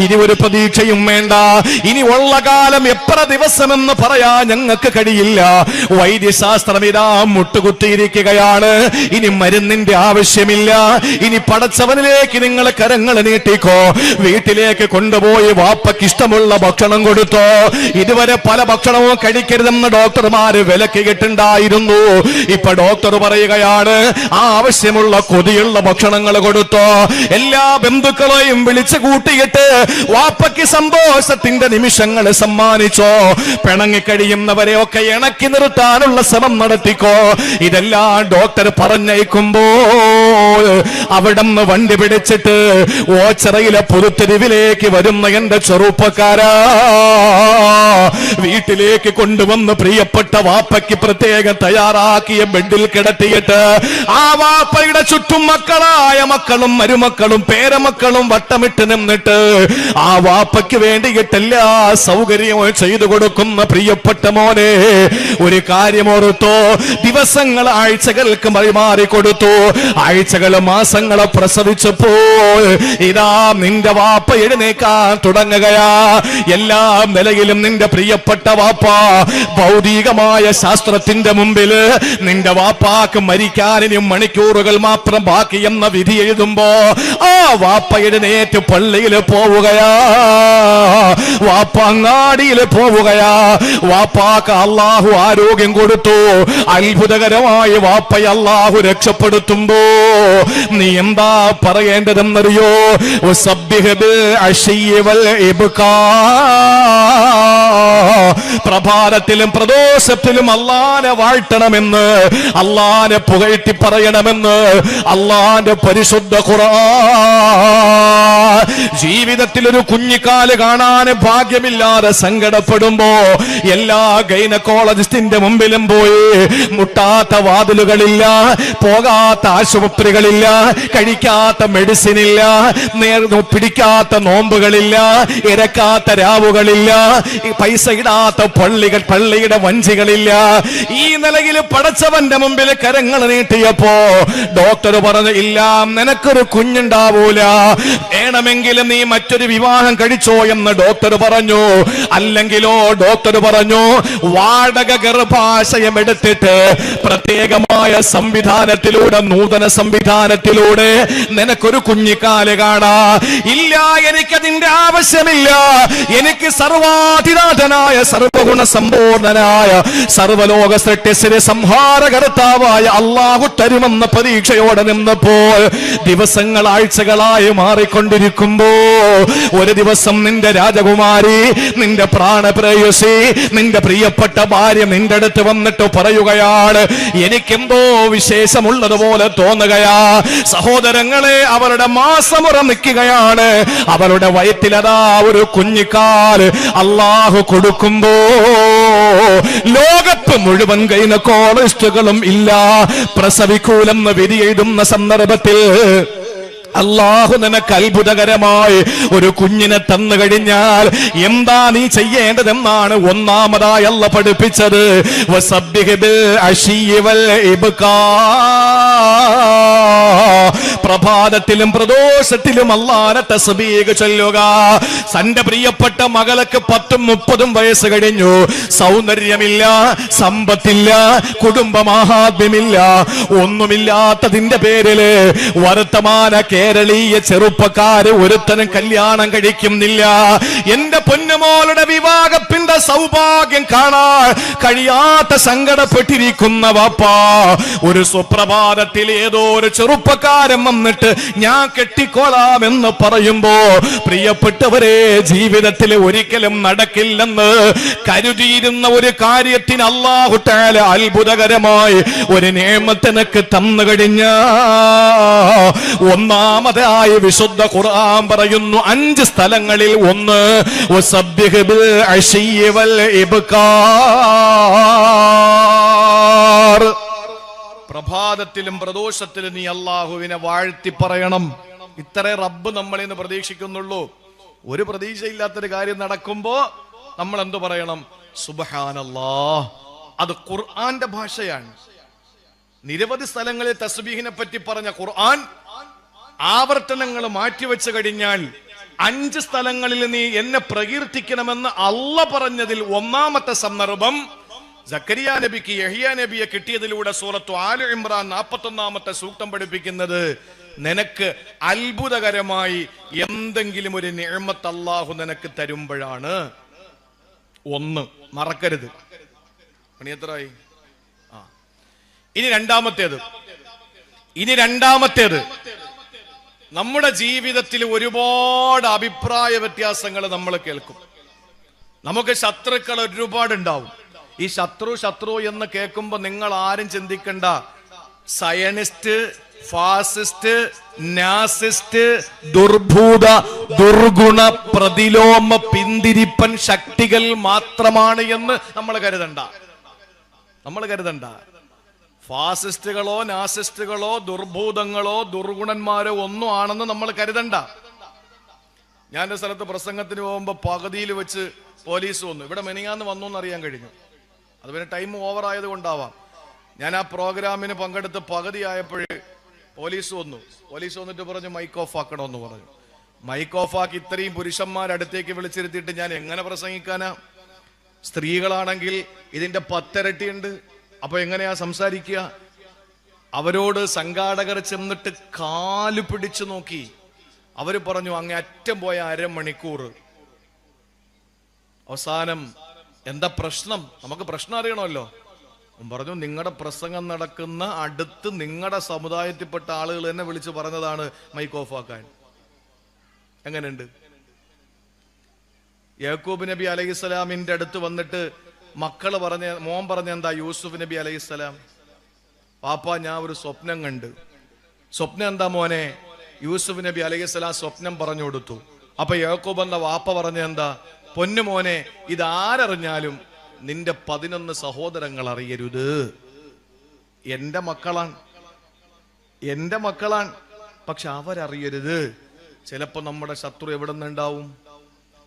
S1: ഇനി ഒരു പ്രതീക്ഷയും വേണ്ട. ഇനി ഉള്ള കാലം എത്ര ദിവസമെന്ന് പറയാ ഞങ്ങൾക്ക് കഴിയില്ല. വൈദ്യശാസ്ത്രം ഇതാ മുട്ടുകുത്തിയിരിക്കുകയാണ്. ഇനി മരുന്നിന്റെ ആവശ്യമില്ല. ഇനി പടച്ചവനിലേക്ക് നിങ്ങൾ കരങ്ങൾ നീട്ടിക്കോ. വീട്ടിലേക്ക് കൊണ്ടുപോയി വാപ്പയ്ക്ക് ഇഷ്ടമുള്ള ഭക്ഷണം കൊടുത്തോ. ഇതുവരെ പല ഭക്ഷണവും കഴിക്കരുതെന്ന് ഡോക്ടർമാര് വിലക്കിയിട്ടുണ്ടായിരുന്നു. ഇപ്പൊ ഡോക്ടർ പറയുകയാണ്, ആ ആവശ്യമുള്ള കൊതിയുള്ള ഭക്ഷണങ്ങൾ കൊടുത്തോ. എല്ലാ ബന്ധുക്കളെയും വിളിച്ചു കൂട്ടിയിട്ട് വാപ്പയ്ക്ക് സന്തോഷത്തിന്റെ നിമിഷങ്ങൾ സമ്മാനിച്ചോ. പിണങ്ങിക്കഴിയുന്നവരെ ഒക്കെ ഇണക്കി നിർത്താനുള്ള ശ്രമം നടത്തിക്കോ. ഇതെല്ലാം ഡോക്ടർ പറഞ്ഞയക്കുമ്പോ അവിടുന്ന് വണ്ടി പിടിച്ചിട്ട് ഓച്ചിറയിലെ പുതുത്തെരുവിലേക്ക് വരുന്ന എന്റെ ചെറുപ്പക്കാരാ, വീട്ടിലേക്ക് കൊണ്ടുവന്ന് പ്രിയപ്പെട്ട വാപ്പയ്ക്ക് പ്രത്യേകം തയ്യാറാക്കിയ ബെഡിൽ കിടത്തിയിട്ട് ആ വാപ്പയുടെ ചുറ്റും മക്കളായ മക്കളും മരുമക്കളും പേരമക്കളും വട്ടമിട്ട് നിന്നിട്ട് ആ വാപ്പയ്ക്ക് വേണ്ടിയിട്ട് എല്ലാ സൗകര്യവും ചെയ്തു കൊടുക്കുന്ന പ്രിയപ്പെട്ട മോനെ, ഒരു കാര്യം ഓർത്തോ. ദിവസങ്ങൾ ആഴ്ചകൾക്ക് മാറിക്കൊടുത്തു. ആഴ്ചകൾ മാസങ്ങളെ പ്രസവിച്ചപ്പോൾ ഇതാ നിന്റെ വാപ്പ എഴുന്നേക്കാൻ തുടങ്ങുകയാ. എല്ലാ നിലയിലും നിന്റെ പ്രിയപ്പെട്ട വാപ്പ ഭൗതികമായ ശാസ്ത്രത്തിന്റെ മുമ്പിൽ നിന്റെ വാപ്പാക്ക് മരിക്കാനും മണിക്കൂറുകൾ മാത്രം ബാക്കി എന്ന വിധി എഴുതുമ്പോ ആ വാപ്പ എഴുന്നേറ്റ് പള്ളിയിൽ പോവുകയാ, വാപ്പ അങ്ങാടിയിൽ പോവുകയാ. വാപ്പാക്ക് അള്ളാഹു ആരോഗ്യം കൊടുത്തു. അത്ഭുതകരമായി വാപ്പയെ അള്ളാഹു രക്ഷപ്പെടുത്തുമ്പോ നീ എന്താ പറയേണ്ടതെന്നറിയോ? പ്രഭാതത്തിലും പ്രദോഷത്തിലും അള്ളാനെ വാഴ്ത്തണമെന്ന്, അള്ളാനെ പുകഴ്ത്തി പറയണമെന്ന് അള്ളാന്റെ പരിശുദ്ധ ഖുർആൻ. ജീവിതത്തിൽ ഒരു കുഞ്ഞിക്കാല് കാണാൻ ഭാഗ്യമില്ലാതെ സങ്കടപ്പെടുമ്പോ എല്ലാ ഗൈനക്കോളജിസ്റ്റിന്റെ മുമ്പിലും പോയി മുട്ടാത്ത വാതിലുകളില്ല, പോകാത്ത ആശുപത്രികളില്ല, കഴിക്കാത്ത മെഡിസിൻ ഇല്ല, പിടിക്കാത്ത നോമ്പുകളില്ല, ഇരക്കാത്ത രാവുകളില്ല, പൈസ ഇടാത്ത പള്ളിയുടെ വഞ്ചികളില്ല. ഈ നിലയിൽ പടച്ചവന്റെ മുമ്പിൽ കരങ്ങൾ നീട്ടിയപ്പോ ഡോക്ടർ പറഞ്ഞു, ഇല്ല, നിനക്കൊരു കുഞ്ഞുണ്ടാവൂല, വേണമെങ്കിലും നീ മറ്റൊരു വിവാഹം കഴിച്ചോ എന്ന് ഡോക്ടർ പറഞ്ഞു. അല്ലെങ്കിലോ ഡോക്ടർ പറഞ്ഞു, വാടക ഗർഭാശയം എടുത്തിട്ട് പ്രത്യേകമായ സംവിധാനത്തിലൂടെ, നൂതന സംവിധാനത്തിലൂടെ നിനക്കൊരു കുഞ്ഞിക്കാല് കാണാ. ഇല്ല, എനിക്കതിന്റെ ആവശ്യമില്ല. എനിക്ക് സർവാധിനാഥനായ സർവഗുണ സമ്പൂർണനായ സർവലോക സൃഷ്ടിയുടെ സംഹാരകർത്താവായ അള്ളാഹു തരുമെന്ന പ്രതീക്ഷയോടെ നിന്നപ്പോൾ ദിവസങ്ങൾ ആഴ്ചകളായി മാറിക്കൊണ്ടിരിക്കുമ്പോ ഒരു ദിവസം നിന്റെ രാജകുമാരി, നിന്റെ പ്രാണപ്രേയസി, നിന്റെ പ്രിയപ്പെട്ട ഭാര്യ നിന്റെ അടുത്ത് വന്നിട്ട് പറയുകയാണ്, എനിക്കെന്തോ വിശേഷമുള്ളതുപോലെ തോന്നുകയാ. സഹോദരങ്ങളെ, അവരുടെ മാസമുറ നിൽക്കുകയാണ്. അവരുടെ വയറ്റിലതാ ഒരു കുഞ്ഞിക്കാല് അള്ളാഹു കൊടുക്കുമ്പോ ലോകത്ത് മുഴുവൻ ഗൈനക്കോളജിസ്റ്റുകളും ഇല്ല, പ്രസവിക്കൂലെന്ന് വിധി എഴുതുന്ന സന്ദർഭത്തിൽ അള്ളാഹു നിനക്ക് അത്ഭുതകരമായി ഒരു കുഞ്ഞിനെ തന്നു കഴിഞ്ഞാൽ എന്താ നീ ചെയ്യേണ്ടതെന്നാണ് ഒന്നാമതായി അല്ലാഹു പഠിപ്പിച്ചത്. പ്രഭാതത്തിലും പ്രദോഷത്തിലും അല്ലാഹുവിനെ തസ്ബീഹ് ചൊല്ലുക. തന്റെ പ്രിയപ്പെട്ട മകൾക്ക് 10-30 വയസ്സ് കഴിഞ്ഞു, സൗന്ദര്യമില്ല, സമ്പത്തില്ല, കുടുംബമാഹാത്മ്യമില്ല, ഒന്നുമില്ലാത്തതിന്റെ പേരില് വർത്തമാന കേരളീയ ചെറുപ്പക്കാര് ഒരുത്തനും കല്യാണം കഴിക്കുന്നില്ല. എന്റെ പൊന്നുമോളുടെ വിവാഹത്തിന്റെ സൗഭാഗ്യം കാണാൻ കഴിയാത്ത സങ്കടപ്പെട്ടിരിക്കുന്ന വാപ്പാ, ഒരു സുപ്രഭാതത്തിൽ ഏതോ ഒരു ചെറുപ്പക്കാരൻ വന്നിട്ട് ഞാൻ കെട്ടിക്കോളാം എന്ന് പറയുമ്പോ പ്രിയപ്പെട്ടവരെ, ജീവിതത്തിൽ ഒരിക്കലും നടക്കില്ലെന്ന് കരുതിയിരുന്ന ഒരു കാര്യത്തിന് അല്ലാഹു തആല അത്ഭുതകരമായി ഒരു നിഅമത്ത് നിനക്ക് തന്നു കഴിഞ്ഞ ഒന്നാമതായി വിശുദ്ധ ഖുർആൻ പറയുന്നു 5 സ്ഥലങ്ങളിൽ. ഒന്ന്, വസബ്ബിഹ് ബിൽ അശിയ്യി വൽ ഇബ്കാർ,
S2: പ്രഭാതത്തിലും പ്രദോഷത്തിലും നീ അള്ളാഹുവിനെ വാഴ്ത്തി പറയണം. ഇത്രേ റബ്ബ് നമ്മളിൽ നിന്ന് പ്രതീക്ഷിക്കുന്നുള്ളൂ. ഒരു പ്രതീക്ഷയില്ലാത്തൊരു കാര്യം നടക്കുമ്പോ നമ്മൾ എന്തു പറയണം? സുബ്ഹാനല്ലാഹ്. അത് ഖുർആന്റെ ഭാഷയാണ്. നിരവധി സ്ഥലങ്ങളിൽ തസ്ബീഹിനെ പറ്റി പറഞ്ഞ ഖുർആൻ ആവർത്തനങ്ങൾ മാറ്റിവെച്ചു കഴിഞ്ഞാൽ 5 സ്ഥലങ്ങളിൽ നീ എന്നെ പ്രകീർത്തിക്കണമെന്ന് അള്ള പറഞ്ഞതിൽ ഒന്നാമത്തെ സന്ദർഭം സക്കരിയ നബിക്ക് യഹ്യ നബിയെ കിട്ടിയതിലൂടെ സൂറത്തു ആല ഇംറാൻ 41-ാമത്തെ സൂക്തം പഠിപ്പിക്കുന്നത് നിനക്ക് അത്ഭുതകരമായി എന്തെങ്കിലും ഒരു നിഅമത്ത് അല്ലാഹു നിനക്ക് തരുമ്പോഴാണ്. ഒന്ന് മറക്കരുത്. പണിയത്രായി. ഇനി രണ്ടാമത്തേത് നമ്മുടെ ജീവിതത്തിൽ ഒരുപാട് അഭിപ്രായ വ്യത്യാസങ്ങൾ നമ്മൾ കേൾക്കും. നമുക്ക് ശത്രുക്കൾ ഒരുപാടുണ്ടാവും. ഈ ശത്രു എന്ന് കേൾക്കുമ്പോ നിങ്ങൾ ആരും ചിന്തിക്കണ്ട സയനിസ്റ്റ്, ഫാസിസ്റ്റ്, നാസിസ്റ്റ്, ദുർഭൂത, ദുർഗുണ, പ്രതിലോമ, പിന്തിരിപ്പൻ ശക്തികൾ മാത്രമാണ് എന്ന് നമ്മൾ കരുതണ്ട. ഫാസിസ്റ്റുകളോ നാസിസ്റ്റുകളോ ദുർഭൂതങ്ങളോ ദുർഗുണന്മാരോ ഒന്നും ആണെന്ന് നമ്മൾ കരുതണ്ട. ഞാൻ ഒരു സ്ഥലത്ത് പ്രസംഗത്തിന് പോകുമ്പോൾ പകുതിയിൽ വെച്ച് പോലീസ് വന്നു. ഇവിടെ മെനിങ്ങാന്ന് വന്നു എന്നറിയാൻ കഴിഞ്ഞു. അത് പിന്നെ ടൈം ഓവർ ആയത് കൊണ്ടാവാം. ഞാൻ ആ പ്രോഗ്രാമിന് പങ്കെടുത്ത് പകുതി ആയപ്പോഴേ പോലീസ് വന്നിട്ട് പറഞ്ഞു മൈക്ക് ഓഫ് ആക്കണമെന്ന് പറഞ്ഞു. മൈക്ക് ഓഫ് ആക്കി ഇത്രയും പുരുഷന്മാരടുത്തേക്ക് വിളിച്ചിരുത്തിയിട്ട് ഞാൻ എങ്ങനെ പ്രസംഗിക്കാനാ? സ്ത്രീകളാണെങ്കിൽ ഇതിന്റെ 10 ഇരട്ടിയുണ്ട്. അപ്പൊ എങ്ങനെയാ സംസാരിക്കുക? അവരോട് സംഘാടകർ ചെന്നിട്ട് കാല് പിടിച്ചു നോക്കി. അവര് പറഞ്ഞു അങ്ങേ അറ്റം പോയ 1/2 മണിക്കൂർ. അവസാനം എന്താ പ്രശ്നം? നമുക്ക് പ്രശ്നം അറിയണമല്ലോ. പറഞ്ഞു നിങ്ങളുടെ പ്രസംഗം നടക്കുന്ന അടുത്ത് നിങ്ങളുടെ സമുദായത്തിൽപ്പെട്ട ആളുകൾ തന്നെ വിളിച്ചു പറഞ്ഞതാണ് മൈക്ക് ഓഫ് ആക്കാൻ. എങ്ങനെയുണ്ട്? യാക്കൂബ് നബി അലൈഹിസ്സലാമിന്റെ അടുത്ത് വന്നിട്ട് മോൻ പറഞ്ഞ എന്താ? യൂസുഫ് നബി അലൈഹിസ്സലാം, പാപ്പ ഞാൻ ഒരു സ്വപ്നം കണ്ട്. സ്വപ്നം എന്താ മോനെ? യൂസുഫ് നബി അലൈഹിസ്സലാം സ്വപ്നം പറഞ്ഞു കൊടുത്തു. അപ്പൊ യാക്കൂബ് എന്ന വാപ്പ പറഞ്ഞ എന്താ? പൊന്നു മോനെ, ഇതാരറിഞ്ഞാലും നിന്റെ 11 സഹോദരങ്ങൾ അറിയരുത്. എന്റെ മക്കളാണ്, പക്ഷെ അവരറിയരുത്. ചിലപ്പോ നമ്മുടെ ശത്രു എവിടെ നിന്നുണ്ടാവും?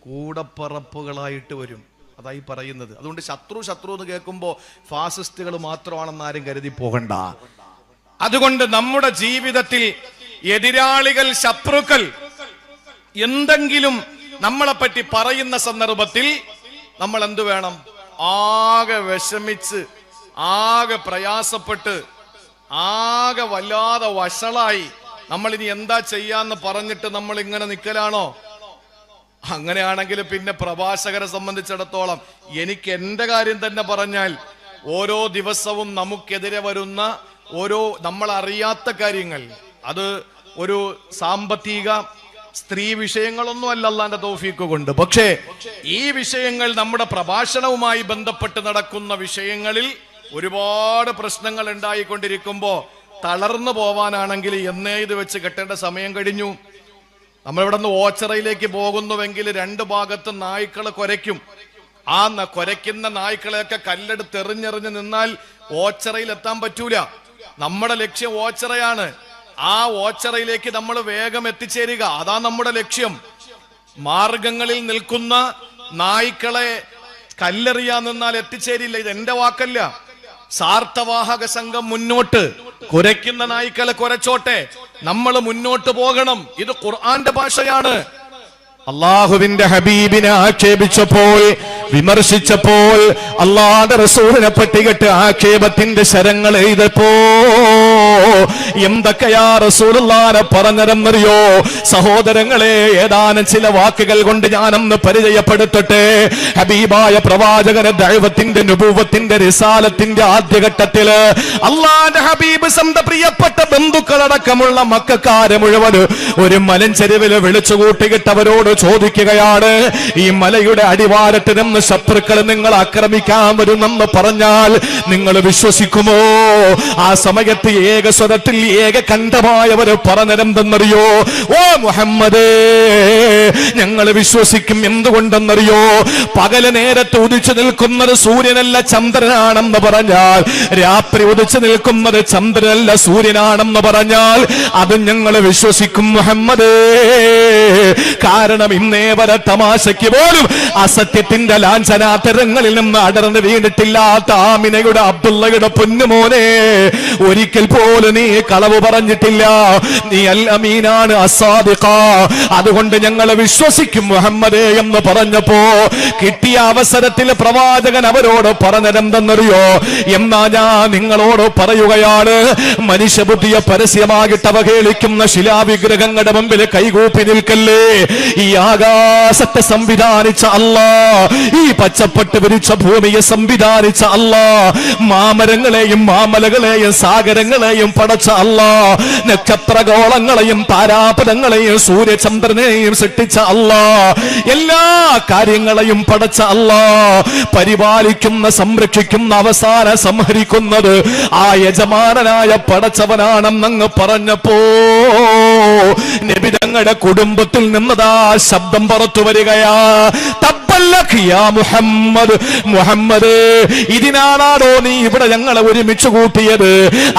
S2: കൂടപ്പറപ്പുകളായിട്ട് വരും. അതായി പറയുന്നത്. അതുകൊണ്ട് ശത്രു എന്ന് കേൾക്കുമ്പോ ഫാസിസ്റ്റുകൾ മാത്രമാണെന്ന് ആരും കരുതി പോകണ്ട. അതുകൊണ്ട് നമ്മുടെ ജീവിതത്തിൽ എതിരാളികൾ, ശത്രുക്കൾ എന്തെങ്കിലും നമ്മളെ പറ്റി പറയുന്ന സന്ദർഭത്തിൽ നമ്മൾ എന്തു വേണം? ആകെ വിഷമിച്ച്, ആകെ പ്രയാസപ്പെട്ട്, ആകെ വല്ലാതെ വഷളായി നമ്മൾ ഇനി എന്താ ചെയ്യാന്ന് പറഞ്ഞിട്ട് നമ്മൾ ഇങ്ങനെ നിൽക്കലാണോ? അങ്ങനെയാണെങ്കിൽ പിന്നെ പ്രഭാഷകരെ സംബന്ധിച്ചിടത്തോളം എനിക്ക് എന്റെ കാര്യം തന്നെ പറഞ്ഞാൽ ഓരോ ദിവസവും നമുക്കെതിരെ വരുന്ന ഓരോ നമ്മൾ അറിയാത്ത കാര്യങ്ങൾ, അത് ഒരു സാമ്പത്തിക സ്ത്രീ വിഷയങ്ങളൊന്നും അല്ല അല്ലാഹുവിന്റെ തൗഫീഖ് കൊണ്ട്. പക്ഷേ ഈ വിഷയങ്ങൾ നമ്മുടെ പ്രഭാഷണവുമായി ബന്ധപ്പെട്ട് നടക്കുന്ന വിഷയങ്ങളിൽ ഒരുപാട് പ്രശ്നങ്ങൾ ഉണ്ടായിക്കൊണ്ടിരിക്കുമ്പോ തളർന്നു പോവാനാണെങ്കിൽ എന്നേ ഇത് വെച്ച് കെട്ടേണ്ട സമയം കഴിഞ്ഞു. നമ്മളിവിടെ നിന്ന് ഓച്ചറയിലേക്ക് പോകുന്നുവെങ്കിൽ 2 ഭാഗത്ത് നായ്ക്കള് കുരയ്ക്കും. ആ കുരയ്ക്കുന്ന നായ്ക്കളെയൊക്കെ കല്ലെടുത്ത് എറിഞ്ഞെറിഞ്ഞ് നിന്നാൽ ഓച്ചറയിൽ എത്താൻ പറ്റൂല. നമ്മുടെ ലക്ഷ്യം ഓച്ചറയാണ്. ആ ഓച്ചറയിലേക്ക് നമ്മൾ വേഗം എത്തിച്ചേരുക, അതാ നമ്മുടെ ലക്ഷ്യം. മാർഗങ്ങളിൽ നിൽക്കുന്ന നായ്ക്കളെ കല്ലെറിയാൻ നിന്നാൽ എത്തിച്ചേരില്ല. ഇത് എന്റെ വാക്കല്ല. സാർത്ഥവാഹക സംഘം മുന്നോട്ട്, കുരയ്ക്കുന്ന നായ്ക്കളെ കുരച്ചോട്ടെ, നമ്മൾ മുന്നോട്ട് പോകണം. ഇത് ഖുർആന്റെ ഭാഷയാണ്.
S1: അള്ളാഹുവിന്റെ ഹബീബിനെ ആക്ഷേപിച്ചപ്പോൾ, വിമർശിച്ചപ്പോൾ, അള്ളാഹുവിന്റെ റസൂലിനെ പറ്റിയിട്ട് ആക്ഷേപത്തിന്റെ ശരങ്ങൾ എഴുതപ്പോ എന്തൊക്കെയാ റസൂലുള്ളാഹിനെ പറഞ്ഞതെന്നറിയോ? സഹോദരങ്ങളെ, ഏതാനും ചില വാക്കുകൾ കൊണ്ട് ഞാനൊന്ന് പരിചയപ്പെടുത്തട്ടെ. ഹബീബായ പ്രവാചകന്റെ ദഅവത്തിന്റെ, നുബുവത്തിന്റെ, റിസാലത്തിന്റെ ആദ്യഘട്ടത്തില് അള്ളാഹുവിന്റെ ഹബീബ് സ്വന്തം പ്രിയപ്പെട്ട ബന്ധുക്കളടക്കമുള്ള മക്കക്കാരെ മുഴുവൻ ഒരു മലഞ്ചെരുവില് വിളിച്ചു കൂട്ടിയിട്ട് അവരോട് ചോദിക്കുകയാണ്, ഈ മലയുടെ അടിവാരത്തിൽ നിന്ന് ശത്രുക്കൾ നിങ്ങൾ ആക്രമിക്കാൻ വരുമെന്ന് പറഞ്ഞാൽ നിങ്ങൾ വിശ്വസിക്കുമോ? ആ സമയത്ത് ഏകസ്വരത്തിൽ ഏകകണ്ഠമായവർ പറഞ്ഞതെന്തെന്നറിയോ? ഓ മുഹമ്മദ്, ഞങ്ങൾ വിശ്വസിക്കും. എന്തുകൊണ്ടെന്നറിയോ? പകല് നേരത്ത് ഉദിച്ചു നിൽക്കുന്നത് സൂര്യനല്ല ചന്ദ്രനാണെന്ന് പറഞ്ഞാൽ, രാത്രി ഉദിച്ചു നിൽക്കുന്നത് ചന്ദ്രനല്ല സൂര്യനാണെന്ന് പറഞ്ഞാൽ അത് ഞങ്ങൾ വിശ്വസിക്കും മുഹമ്മദ്. കാരണം ഇന്നേ വരെ തമാശയ്ക്ക് പോലും അസത്യത്തിന്റെ ലാഞ്ചനാതരങ്ങളിൽ നിന്ന് അടർന്ന് വീണിട്ടില്ലാത്ത ആമിനയുടെ അബ്ദുള്ളയുടെ പൊന്നുമോനെ, ഒരിക്കൽ പോലും നീ കളവ് പറഞ്ഞിട്ടില്ല. നീ അൽ അമീനാണ്, അസ്സാദിഖ. അതുകൊണ്ട് ഞങ്ങൾ വിശ്വസിക്കും മുഹമ്മദേ എന്ന് പറഞ്ഞപ്പോ കിട്ടിയ അവസരത്തിൽ പ്രവാചകൻ അവരോട് പറഞ്ഞതെന്തെന്നറിയോ? എന്നാ ഞാൻ നിങ്ങളോട് പറയുകയാണ്, മനുഷ്യബുദ്ധിയെ പരസ്യമായിട്ട് അവഹേളിക്കുന്ന ശിലാവിഗ്രഹങ്ങളുടെ മുമ്പിൽ കൈകൂപ്പി നിൽക്കല്ലേ. ഈ ആകാശത്തെ സംവിധാനിച്ച അല്ലാ, ഈ പച്ചപ്പട്ട് വിരിച്ച ഭൂമിയെ സംവിധാനിച്ച അല്ലാ, മാമരങ്ങളെയും മാമലകളെയും സാഗരങ്ങളെയും പടച്ച അല്ലാ, നക്ഷത്രഗോളങ്ങളെയും താരാപഥങ്ങളെയും സൂര്യചന്ദ്രനെയും സൃഷ്ടിച്ച അല്ലാ, എല്ലാ കാര്യങ്ങളെയും പടച്ച അല്ലാ, പരിപാലിക്കുന്ന സംരക്ഷിക്കുന്ന അവസാന സംഹരിക്കുന്നത് ആ യജമാനനായ പടച്ചവനാണെന്നങ്ങ് പറഞ്ഞപ്പോ നബി തങ്ങളുടെ കുടുംബത്തിൽ നിന്നതാ ശബ്ദം പുറത്തു വരികയാ. മുഹമ്മദ്, മുഹമ്മദ്, ഇതിനാണോ നീ ഇവിടെ ഞങ്ങളെ ഒരുമിച്ച് കൂട്ടിയത്?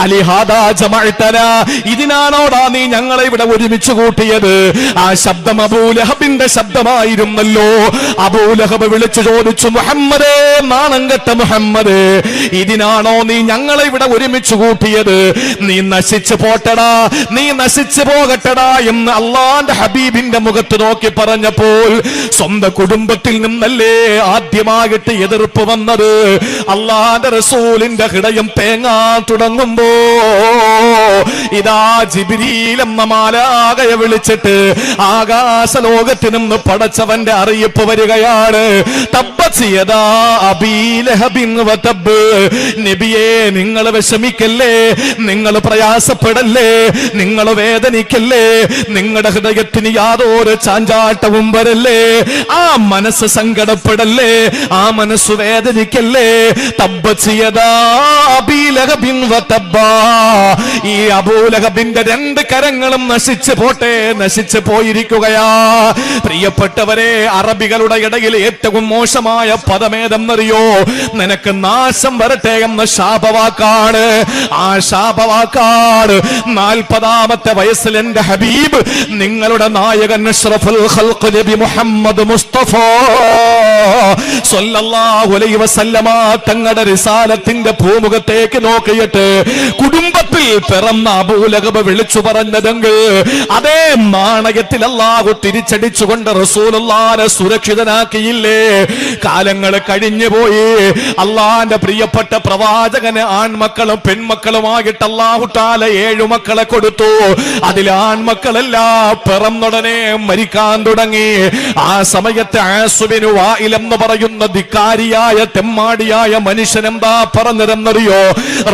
S1: അലിഹാദാ ജമഅതന, ഇതിനാണോടാ നീ ഞങ്ങളെ ഇവിടെ ഒരുമിച്ച് കൂട്ടിയത്? ആ ശബ്ദം അബൂലഹബിന്റെ ശബ്ദമായിരുന്നല്ലോ. അബൂലഹബ് വിളിച്ചു ചോദിച്ചു, മുഹമ്മദേ, നാണം കെട്ട മുഹമ്മദ്, ഇതിനാണോ നീ ഞങ്ങളെ ഇവിടെ ഒരുമിച്ച് കൂട്ടിയത്? നീ നശിച്ചു പോട്ടടാ, നീ നശിച്ചു പോകട്ടടാ എന്ന് അള്ളാന്റെ ഹബീബിന്റെ മുഖത്ത് നോക്കി പറഞ്ഞപ്പോൾ സ്വന്തം കുടുംബത്തിൽ നിന്നല്ലേ ആദ്യമായിട്ട് എതിർപ്പ് വന്നത്? അള്ളാന്റെ റസൂലിന്റെ ഹൃദയം തേങ്ങാൻ തുടങ്ങുമ്പോ ഇതാ ജിബ്രീൽ എന്ന മാലാഖയെ വിളിച്ചിട്ട് ആകാശ ലോകത്തിൽ നിന്ന് പടച്ചവന്റെ അറിയിപ്പ് വരികയാണ്. തബ്ബത് യദാ അബീ ലഹബിൻ വതബ്. നബിയേ, നിങ്ങൾ വിഷമിക്കല്ലേ, നിങ്ങൾ പ്രയാസപ്പെടല്ലേ, നിങ്ങൾ വേദനിക്കല്ലേ, നിങ്ങളുടെ ഹൃദയത്തിന് യാതൊരു ചാഞ്ചാട്ടവും വരല്ലേ, ആ മനസ്സ് സങ്കടപ്പെടല്ലേ, ആ മനസ്സ് വേദനിക്കല്ലേ. തബ്ബത് യദാ അബീ ലഹബിൻ വതബ. ഈ അബൂലഹബിന്റെ രണ്ട് കരങ്ങളും നശിച്ചു പോട്ടെ, നശിച്ചു പോയിരിക്കുകയാ. പ്രിയപ്പെട്ടവരെ, അറബികളുടെ ഇടയിൽ ഏറ്റവും മോശമായ പദമേതെന്നറിയോ? നിനക്ക് നാശം വരട്ടെ എന്ന ശാപവാക്കാണ്. ആ ശാപവാക്കാണ് 40ാമത്തെ വയസ്സിൽ എന്റെ ഹബീബ്, നിങ്ങളുടെ നായകൻ അഷ്റഫുൽ ഖൽഖ് നബി മുഹമ്മദ് മുസ്തഫ സ്വല്ലല്ലാഹു അലൈഹി വസല്ലമ തങ്ങളുടെ റിസാലത്തിന്റെ ഭൂമുഖത്തേക്ക് നോക്കിയിട്ട് കുടുംബത്തിൽ പിറന്ന അബൂലഹബ് വിളിച്ചു പറഞ്ഞതെങ്കിൽ അതേ നാണയത്തിൽ അല്ലാഹു തിരിച്ചടിച്ചുകൊണ്ട് റസൂലുള്ളാഹിനെ സുരക്ഷിതനാക്കിയില്ലേ? കാലങ്ങൾ കഴിഞ്ഞുപോയി. അള്ളാന്റെ പ്രിയപ്പെട്ട പ്രവാചകന് ആൺമക്കളും പെൺമക്കളുമായിട്ട് അല്ലാഹു തആല 7 മക്കളെ കൊടുത്തു. അതിൽ ആൺമക്കളെല്ലാം പിറന്നുടനെ മരിക്കാൻ തുടങ്ങി. ആ സമയത്ത് ആസുബിനു വായിൽ എന്ന് പറയുന്ന ധിക്കാരിയായ തെമ്മാടിയായ മനുഷ്യൻ എന്താ പറഞ്ഞതെന്നറിയോ?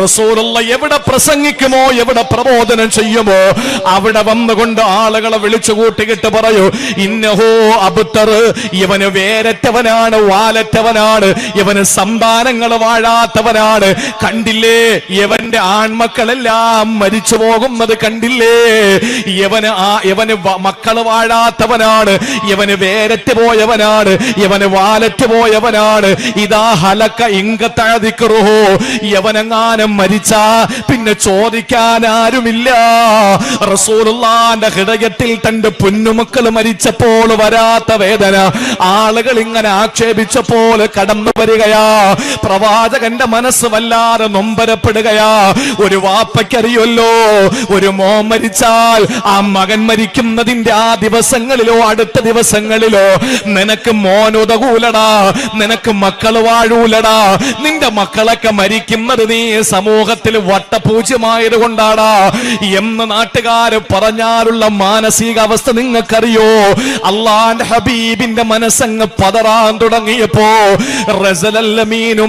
S1: റസൂലുള്ള എവിടെ പ്രസംഗിക്കുമോ, എവിടെ പ്രബോധനം ചെയ്യുമോ, അവിടെ വന്നുകൊണ്ട് ആളുകളെ വിളിച്ചു കൂട്ടിയിട്ട് പറയൂ, ഇന്നഹോ അബ്തർ, ഇവന് വേരറ്റവനാണ്, വാലറ്റവനാണ്, ഇവന് സന്താനങ്ങൾ വാഴാത്തവനാണ്. കണ്ടില്ലേ, ഇവന്റെ ആൺമക്കളെല്ലാം മരിച്ചു പോകുന്നത് കണ്ടില്ലേ? ഇവന് മക്കൾ വാഴാത്തവനാണ്, ഇവന് വേരറ്റ് പോയവനാണ്, ഇവന് വാലറ്റ് പോയവനാണ്. ഇതാ ഹലക്ക ഇങ്കത്തഅദിക്റുഹു, യവനെങ്ങാനും മരിച്ചാ പിന്നെ ചോദിക്കാൻ ആരുമില്ല. റസൂലുള്ളാഹിന്റെ ഹൃദയത്തിൽ തന്റെ പൊന്നുമക്കൾ മരിച്ചപ്പോൾ വരാത്ത വേദന ആളുകൾ ഇങ്ങനെ ആക്ഷേപിച്ചപ്പോൾ കടന്നു വരികയാ. പ്രവാചകന്റെ മനസ്സ് വല്ലാതെ നൊമ്പരപ്പെടുകയാ. ഒരു വാപ്പയ്ക്കറിയല്ലോ, ഒരു മോൻ മരിച്ചാൽ ആ മകൻ മരിക്കുന്നതിന്റെ ആ ദിവസങ്ങളിലോ അടുത്ത ദിവസങ്ങളിലോ നിനക്ക് മോനുതകൂലടാ, നിനക്ക് മക്കൾ വാഴൂലടാ, നിന്റെ മക്കളൊക്കെ മരിക്കുന്നത് നീ സമൂഹത്തിൽ വട്ടപൂജ്യമായത് കൊണ്ടാടാ എന്ന് നാട്ടുകാര് പറഞ്ഞാലുള്ള മാനസികാവസ്ഥ നിങ്ങൾക്കറിയോ? അള്ളാന്റെ ഹബീബിന്റെ മനസ്സങ്ങ് പതറാൻ തുടങ്ങിയപ്പോ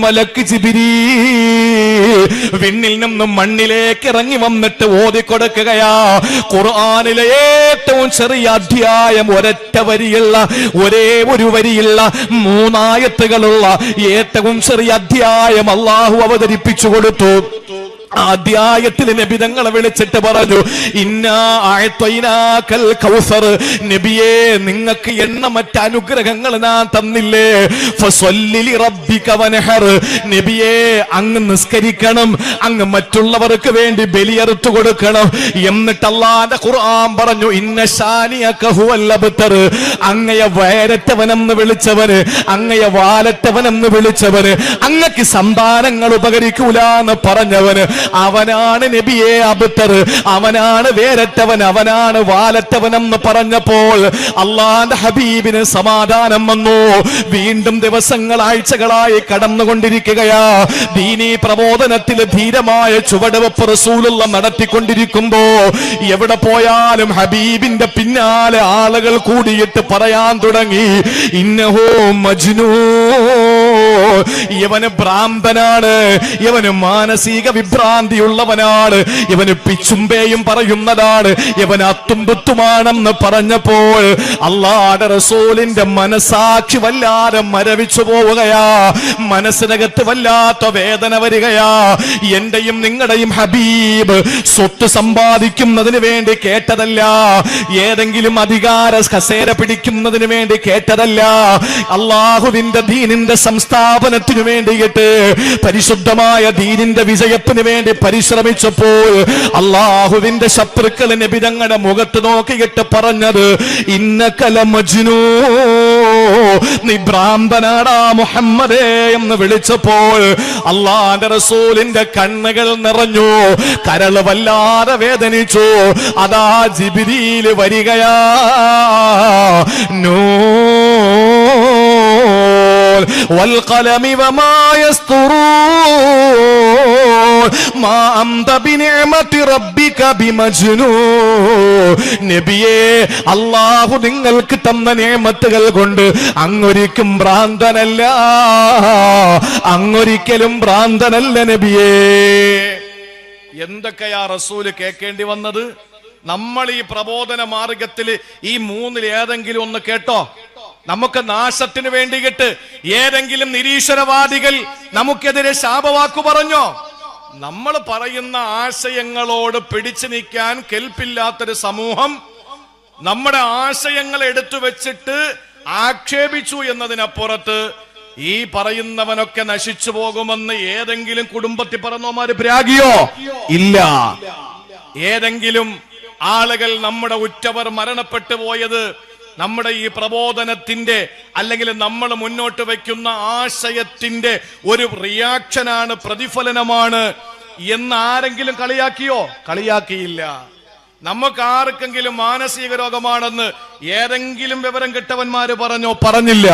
S1: മലക്ക് ജിബ്രീൽ വിണ്ണിൽ നിന്നും മണ്ണിലേക്ക് ഇറങ്ങി വന്നിട്ട് ഓതിക്കൊടുക്കുകയാ. ഖുർആനിലെ ഏറ്റവും ചെറിയ അധ്യായം, ഒരൊറ്റ വരിയുള്ള, ഒരേ ഒരു വരിയുള്ള 3 ആയത്തുകളുള്ള ഏറ്റവും ചെറിയ അധ്യായം അള്ളാഹു അവതരിപ്പിച്ചു കൊടുത്തു. അധ്യായത്തിൽ നബി തങ്ങളെ വിളിച്ചിട്ട് പറഞ്ഞു, ഇന്നാ അഅ്തൈനാകൽ കൗസർ, നബിയേ നിങ്ങൾക്ക് എണ്ണമറ്റ അനുഗ്രഹങ്ങൾ ഞാൻ തന്നില്ലേ, ഫസല്ലി ലിറബ്ബിക വൻഹർ, നബിയേ അങ്ങ് നിസ്കരിക്കണം, അങ്ങ് മറ്റുള്ളവർക്ക് വേണ്ടി ബലിയറുത്തു കൊടുക്കണം. എന്നിട്ട് അല്ലാഹുവിന്റെ ഖുർആൻ പറഞ്ഞു, ഇന്ന ശാനിയക ഹുവൽ അബ്തർ, അങ്ങയെ വയരറ്റവനെന്ന് വിളിച്ചവന്, അങ്ങയെ വാലറ്റവനെന്ന് വിളിച്ചവന്, അങ്ങക്ക് സന്താനങ്ങൾ ഉപകരിക്കൂലെന്ന് പറഞ്ഞവന്, അവനാണ് നബിയെ അബ്തർ, അവനാണ് വേരറ്റവൻ, അവനാണ് വാലറ്റവനെന്ന് പറഞ്ഞപ്പോൾ അല്ലാഹുവിന്റെ ഹബീബിന് സമാധാനം വന്നു. വീണ്ടും ദിവസങ്ങൾ ആഴ്ചകളായി കടന്നുകൊണ്ടിരിക്കുകയാ. ദീനീ പ്രബോധനത്തിൽ ധീരമായ ചുവടുവെപ്പ് റസൂലുള്ള നടത്തിക്കൊണ്ടിരിക്കുമ്പോ എവിടെ പോയാലും ഹബീബിന്റെ പിന്നാലെ ആളുകൾ കൂടിയിട്ട് പറയാൻ തുടങ്ങി, ഇന്നഹു മജ്നൂൻ, ഇവന് ഭ്രാന്തനാണ്, ഇവന് മാനസിക വിഭ്രാന്തിയുള്ളവനാണ്, ഇവന് പിച്ചുമ്പേയും പറയുന്നതാണ്, ഇവൻ അത്തുംപുത്തുമാണെന്ന് പറഞ്ഞപ്പോൾ അല്ലാഹുവിന്റെ റസൂലിന്റെ മനസാക്ഷി വല്ലാതെ മരവിച്ചു പോവുകയാ. മനസ്സിനകത്ത് വല്ലാത്ത വേദന വരികയാ. എന്റെയും നിങ്ങളുടെയും ഹബീബ് സ്വത്ത് സമ്പാദിക്കുന്നതിന് വേണ്ടി കേട്ടതല്ല, ഏതെങ്കിലും അധികാര കസേര പിടിക്കുന്നതിന് വേണ്ടി കേട്ടതല്ല, അള്ളാഹുവിന്റെ ദീനിന്റെ സംസ്ഥാപനത്തിനു വേണ്ടിയിട്ട്, പരിശുദ്ധമായ ദീനിന്റെ വിജയത്തിന് വേണ്ടി പരിശ്രമിച്ചപ്പോൾ അള്ളാഹുവിന്റെ ശത്രുക്കൾ നബി തങ്ങളുടെ മുഖത്ത് നോക്കിയിട്ട് പറഞ്ഞത്, ഇന്നക ലമജ്നൂൻ, നീ ഭ്രാന്തനാടാ മുഹമ്മദേ എന്ന് വിളിച്ചപ്പോൾ അള്ളാഹുവിന്റെ റസൂലിന്റെ കണ്ണുകൾ നിറഞ്ഞു, കരള് വല്ലാതെ വേദനിച്ചു. അതാ ജിബ്രീൽ വരികയാ, നൂൻ വൽഖലമി വമാ യസ്തുറൂൻ മാ അൻത ബിനിഅമതി റബ്ബിക ബിമജ്നൂൻ, നബിയേ അല്ലാഹു നിങ്ങൾക്ക് തന്ന നിഅമത്തുകൾ കൊണ്ട് അങ്ങൊരിക്കും ഭ്രാന്തനല്ല, അങ്ങൊരിക്കലും ഭ്രാന്തനല്ല നബിയേ. എന്തൊക്കെയാ റസൂല് കേൾക്കേണ്ടി വന്നത്? നമ്മൾ ഈ പ്രബോധന മാർഗത്തിൽ ഈ മൂന്നിൽ ഏതെങ്കിലും ഒന്ന് കേട്ടോ? നമുക്ക് നാശത്തിന് വേണ്ടിയിട്ട് ഏതെങ്കിലും നിരീശ്വരവാദികൾ നമുക്കെതിരെ ശാപവാക്കു പറഞ്ഞോ? നമ്മൾ പറയുന്ന ആശയങ്ങളോട് പിടിച്ചു നിൽക്കാൻ കെൽപ്പില്ലാത്തൊരു സമൂഹം നമ്മുടെ ആശയങ്ങൾ എടുത്തു വെച്ചിട്ട് ആക്ഷേപിച്ചു എന്നതിനപ്പുറത്ത് ഈ പറയുന്നവനൊക്കെ നശിച്ചു പോകുമെന്ന് ഏതെങ്കിലും കുടുംബത്തിൽ പറഞ്ഞോമാര് ഭ്രാഗിയോ? ഇല്ല. ഏതെങ്കിലും ആളുകൾ നമ്മുടെ ഉറ്റവർ മരണപ്പെട്ടു പോയത് നമ്മുടെ ഈ പ്രബോധനത്തിന്റെ അല്ലെങ്കിൽ നമ്മൾ മുന്നോട്ട് വയ്ക്കുന്ന ആശയത്തിന്റെ ഒരു റിയാക്ഷനാണ്, പ്രതിഫലനമാണ് എന്ന് ആരെങ്കിലും കളിയാക്കിയോ? കളിയാക്കിയില്ല. നമുക്ക് ആർക്കെങ്കിലും മാനസിക രോഗമാണെന്ന് ഏതെങ്കിലും വിവരം കിട്ടവന്മാര് പറഞ്ഞോ? പറഞ്ഞില്ല.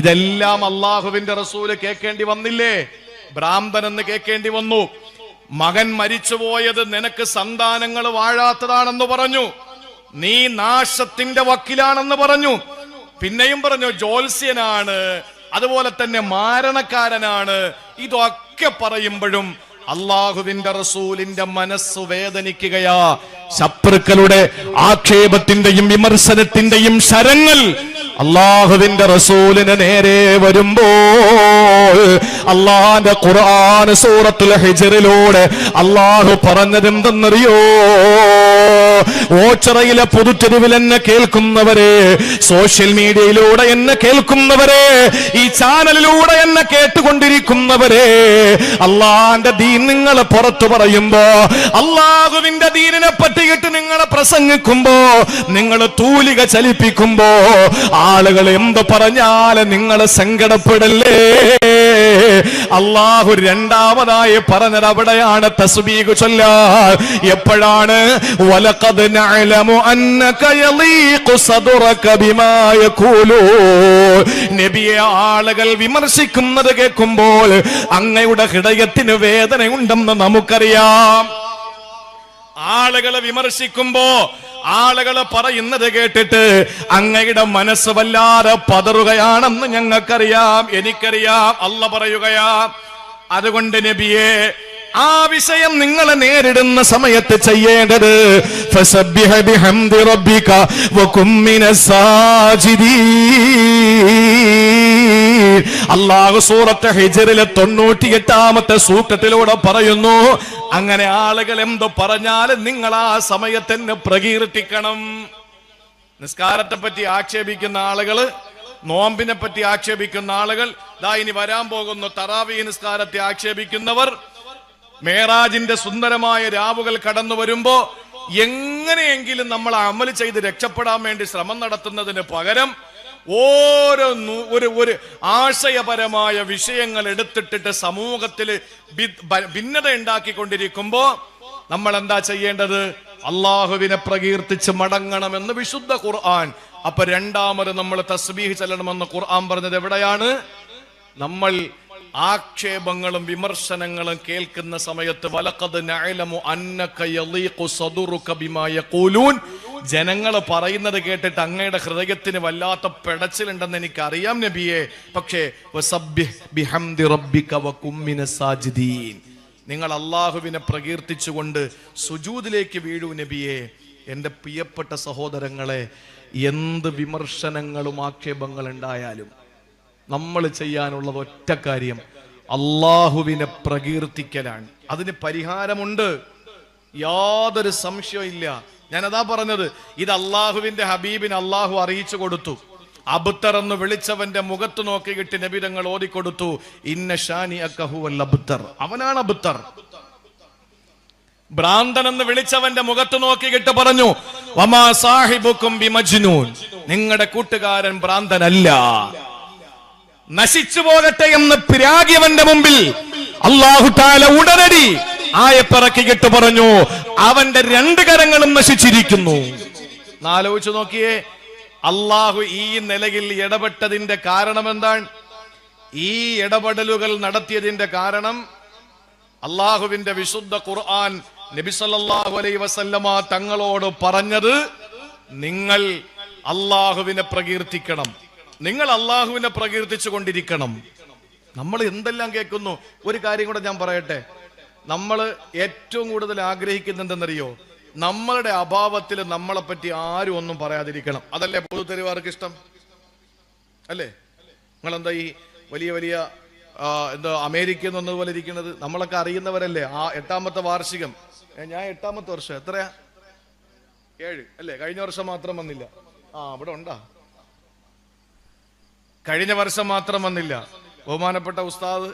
S1: ഇതെല്ലാം അള്ളാഹുവിന്റെ റസൂല് കേൾക്കേണ്ടി വന്നില്ലേ? ഭ്രാന്തനെന്ന് കേൾക്കേണ്ടി വന്നു. മകൻ മരിച്ചുപോയത് നിനക്ക് സന്താനങ്ങൾ വാഴാത്തതാണെന്ന് പറഞ്ഞു, നീ നാശത്തിന്റെ വക്കിലാണെന്ന് പറഞ്ഞു. പിന്നെയും പറഞ്ഞു ജ്യോത്സ്യനാണ്, അതുപോലെ തന്നെ മാരണക്കാരനാണ്. ഇതൊക്കെ പറയുമ്പോഴും അള്ളാഹുവിന്റെ റസൂലിന്റെ മനസ്സ് വേദനിക്കുകയാ. ശത്രുക്കളുടെ ആക്ഷേപത്തിന്റെയും വിമർശനത്തിന്റെയും ശരങ്ങൾ അള്ളാഹുവിന്റെ റസൂലിന് നേരെ വരുമ്പോൾ അള്ളാന്റെ ഖുർആൻ സൂറത്തുൽ ഹിജ്റിലൂടെ അള്ളാഹു പറഞ്ഞതെന്തെന്നറിയോ? ഓച്ചിറയിലെ പൊതുതെരുവിൽ എന്നെ കേൾക്കുന്നവരെ, സോഷ്യൽ മീഡിയയിലൂടെ എന്നെ കേൾക്കുന്നവരെ, ഈ ചാനലിലൂടെ എന്നെ കേട്ടുകൊണ്ടിരിക്കുന്നവരെ, അള്ളാന്റെ ദീൻ നിങ്ങൾ പുറത്തു പറയുമ്പോ, അള്ളാഹുവിന്റെ ദീനിനെ പറ്റിയിട്ട് നിങ്ങൾ പ്രസംഗിക്കുമ്പോ, നിങ്ങൾ തൂലിക ചലിപ്പിക്കുമ്പോ ആളുകൾ എന്ത് പറഞ്ഞാലും നിങ്ങൾ സങ്കടപ്പെടല്ലേ? അള്ളാഹു രണ്ടാമതായി പറഞ്ഞത് അവിടെയാണ്. തസ്ബീഹ് ചൊല്ലാൻ എപ്പോഴാണ്? വലഖദ് നഅലമു അന്നക യളീഖു സദ്റക ബിമാ യഖൂലൂൻ. നബിയെ ആളുകൾ വിമർശിക്കുന്നത് കേൾക്കുമ്പോൾ അങ്ങയുടെ ഹൃദയത്തിന് വേദനയുണ്ടെന്ന് നമുക്കറിയാം. ആളുകളെ വിമർശിക്കുമ്പോ, ആളുകളെ പറയുന്നത് കേട്ടിട്ട് അങ്ങയുടെ മനസ്സ് വല്ലാതെ പതറുകയാണെന്ന് ഞങ്ങൾക്കറിയാം, എനിക്കറിയാം. അല്ലാഹു പറയുകയാ, അതുകൊണ്ട് നബിയെ ആ വിഷയം നിങ്ങളെ നേരിടുന്ന സമയത്ത് ചെയ്യേണ്ടത് ഫസബ്ബിഹ ബിഹംദി റബ്ബിക വകും മിനസ് സാജിദീൻ. അല്ലാഹു സൂറത്ത് ഹിജ്റിലെ 98-ാമത്തെ സൂക്തത്തിലൂടെ പറയുന്നു, അങ്ങനെ ആളുകൾ എന്ത് പറഞ്ഞാലും നിങ്ങൾ ആ സമയത്ത് പ്രകീർത്തിക്കണം. നിസ്കാരത്തെ പറ്റി ആക്ഷേപിക്കുന്ന ആളുകൾ, നോമ്പിനെ പറ്റി ആക്ഷേപിക്കുന്ന ആളുകൾ, ദാ ഇനി വരാൻ പോകുന്ന തറാവീഹ് നിസ്കാരത്തെ ആക്ഷേപിക്കുന്നവർ, മേറാജിന്റെ സുന്ദരമായ രാവുകൾ കടന്നു വരുമ്പോ എങ്ങനെയെങ്കിലും നമ്മൾ അമൽ ചെയ്ത് രക്ഷപ്പെടാൻ വേണ്ടി ശ്രമം നടത്തുന്നതിന് പകരം ഓരോ ഒരു ആശയപരമായ വിഷയങ്ങൾ എടുത്തിട്ടിട്ട് സമൂഹത്തിൽ ഭിന്നത ഉണ്ടാക്കിക്കൊണ്ടിരിക്കുമ്പോ നമ്മൾ എന്താ ചെയ്യേണ്ടത്? അള്ളാഹുവിനെ പ്രകീർത്തിച്ച് മടങ്ങണമെന്ന് വിശുദ്ധ ഖുർആൻ. അപ്പൊ രണ്ടാമത് നമ്മൾ തസ്ബീഹ് ചൊല്ലണമെന്ന് ഖുർആൻ പറഞ്ഞത് എവിടെയാണ്? നമ്മൾ ആക്ഷേപങ്ങളും വിമർശനങ്ങളും കേൾക്കുന്ന സമയത്ത് വലഖദ് നഅലമു അന്നക യളീഖു സദറുക ബിമാ യഖൂലൂൻ, ജനങ്ങൾ പറയുന്നത് കേട്ടിട്ട് അങ്ങയുടെ ഹൃദയത്തിന് വല്ലാത്ത പെടച്ചിലുണ്ടെന്ന് എനിക്കറിയാം നബിയെ. പക്ഷേ വസബ്ബിഹ് ബിഹംദി റബ്ബിക വകും മിനസ് സാജിദീൻ, നിങ്ങൾ അള്ളാഹുവിനെ പ്രകീർത്തിച്ചുകൊണ്ട് സുജൂദിലേക്ക് വീഴൂ നബിയെ. എൻ്റെ പ്രിയപ്പെട്ട സഹോദരങ്ങളെ, എന്ത് വിമർശനങ്ങളും ആക്ഷേപങ്ങൾ ഉണ്ടായാലും നമ്മൾ ചെയ്യാനുള്ളത് ഒറ്റ കാര്യം, അള്ളാഹുവിനെ പ്രകീർത്തിക്കലാണ്. അതിന് പരിഹാരമുണ്ട്, യാതൊരു സംശയവും ഇല്ല. ഞാനതാ പറഞ്ഞത്, ഇത് അള്ളാഹുവിന്റെ ഹബീബിന് അള്ളാഹു അറിയിച്ചു കൊടുത്തു. അബ്തർ എന്ന് വിളിച്ചവന്റെ മുഖത്ത് നോക്കിയിട്ട് നബി തങ്ങൾ ഓതിക്കൊടുത്തു, ഇന്ന ഷാനിഅക ഹുവൽ അബ്തർ, അവനാണ് അബ്തർ. ഭ്രാന്തൻ എന്ന് വിളിച്ചവന്റെ മുഖത്ത് നോക്കിയിട്ട് പറഞ്ഞു, വമാ സാഹിബുക്കും ബിമജ്നൂൻ, നിങ്ങളുടെ കൂട്ടുകാരൻ ഭ്രാന്തനല്ല. നശിച്ചു പോകട്ടെ എന്ന് പിരാകിയവന്റെ മുമ്പിൽ അല്ലാഹു തആല ഉടനടി ആയത്തിറക്കിയിട്ട് പറഞ്ഞു, അവന്റെ രണ്ട് കരങ്ങളും നശിച്ചിരിക്കുന്നു. ആലോചിച്ചു നോക്കിയേ, അള്ളാഹു ഈ നിലയിൽ ഇടപെട്ടതിന്റെ കാരണം എന്താണ്? ഈ ഇടപെടലുകൾ നടത്തിയതിന്റെ കാരണം അള്ളാഹുവിന്റെ വിശുദ്ധ ഖുർആൻ നബി സല്ലല്ലാഹു അലൈഹി വസല്ലമ തങ്ങളോട് പറഞ്ഞത്, നിങ്ങൾ അള്ളാഹുവിനെ പ്രകീർത്തിക്കണം, നിങ്ങൾ അള്ളാഹുവിനെ പ്രകീർത്തിച്ചു കൊണ്ടിരിക്കണം. നമ്മൾ എന്തെല്ലാം കേൾക്കുന്നു. ഒരു കാര്യം കൂടെ ഞാൻ പറയട്ടെ, നമ്മൾ ഏറ്റവും കൂടുതൽ ആഗ്രഹിക്കുന്നത് എന്തെന്നറിയോ? നമ്മളുടെ അഭാവത്തിൽ നമ്മളെ പറ്റി ആരും ഒന്നും പറയാതിരിക്കണം. അതല്ലേ പൊതുതെരുവാർക്ക് ഇഷ്ടം അല്ലേ? നിങ്ങളെന്താ ഈ വലിയ വലിയ എന്താ അമേരിക്കയിൽ നിന്ന് പോലെ ഇരിക്കുന്നത്? നമ്മളൊക്കെ അറിയുന്നവരല്ലേ. ആ 8ാമത്തെ വാർഷികം, ഞാൻ 8ാമത്തെ വർഷം, എത്രയാ? 7 അല്ലേ? കഴിഞ്ഞ വർഷം മാത്രം വന്നില്ല. ഇവിടെ ഉണ്ടാ? കഴിഞ്ഞ വർഷം മാത്രം വന്നില്ല. ബഹുമാനപ്പെട്ട ഉസ്താദ്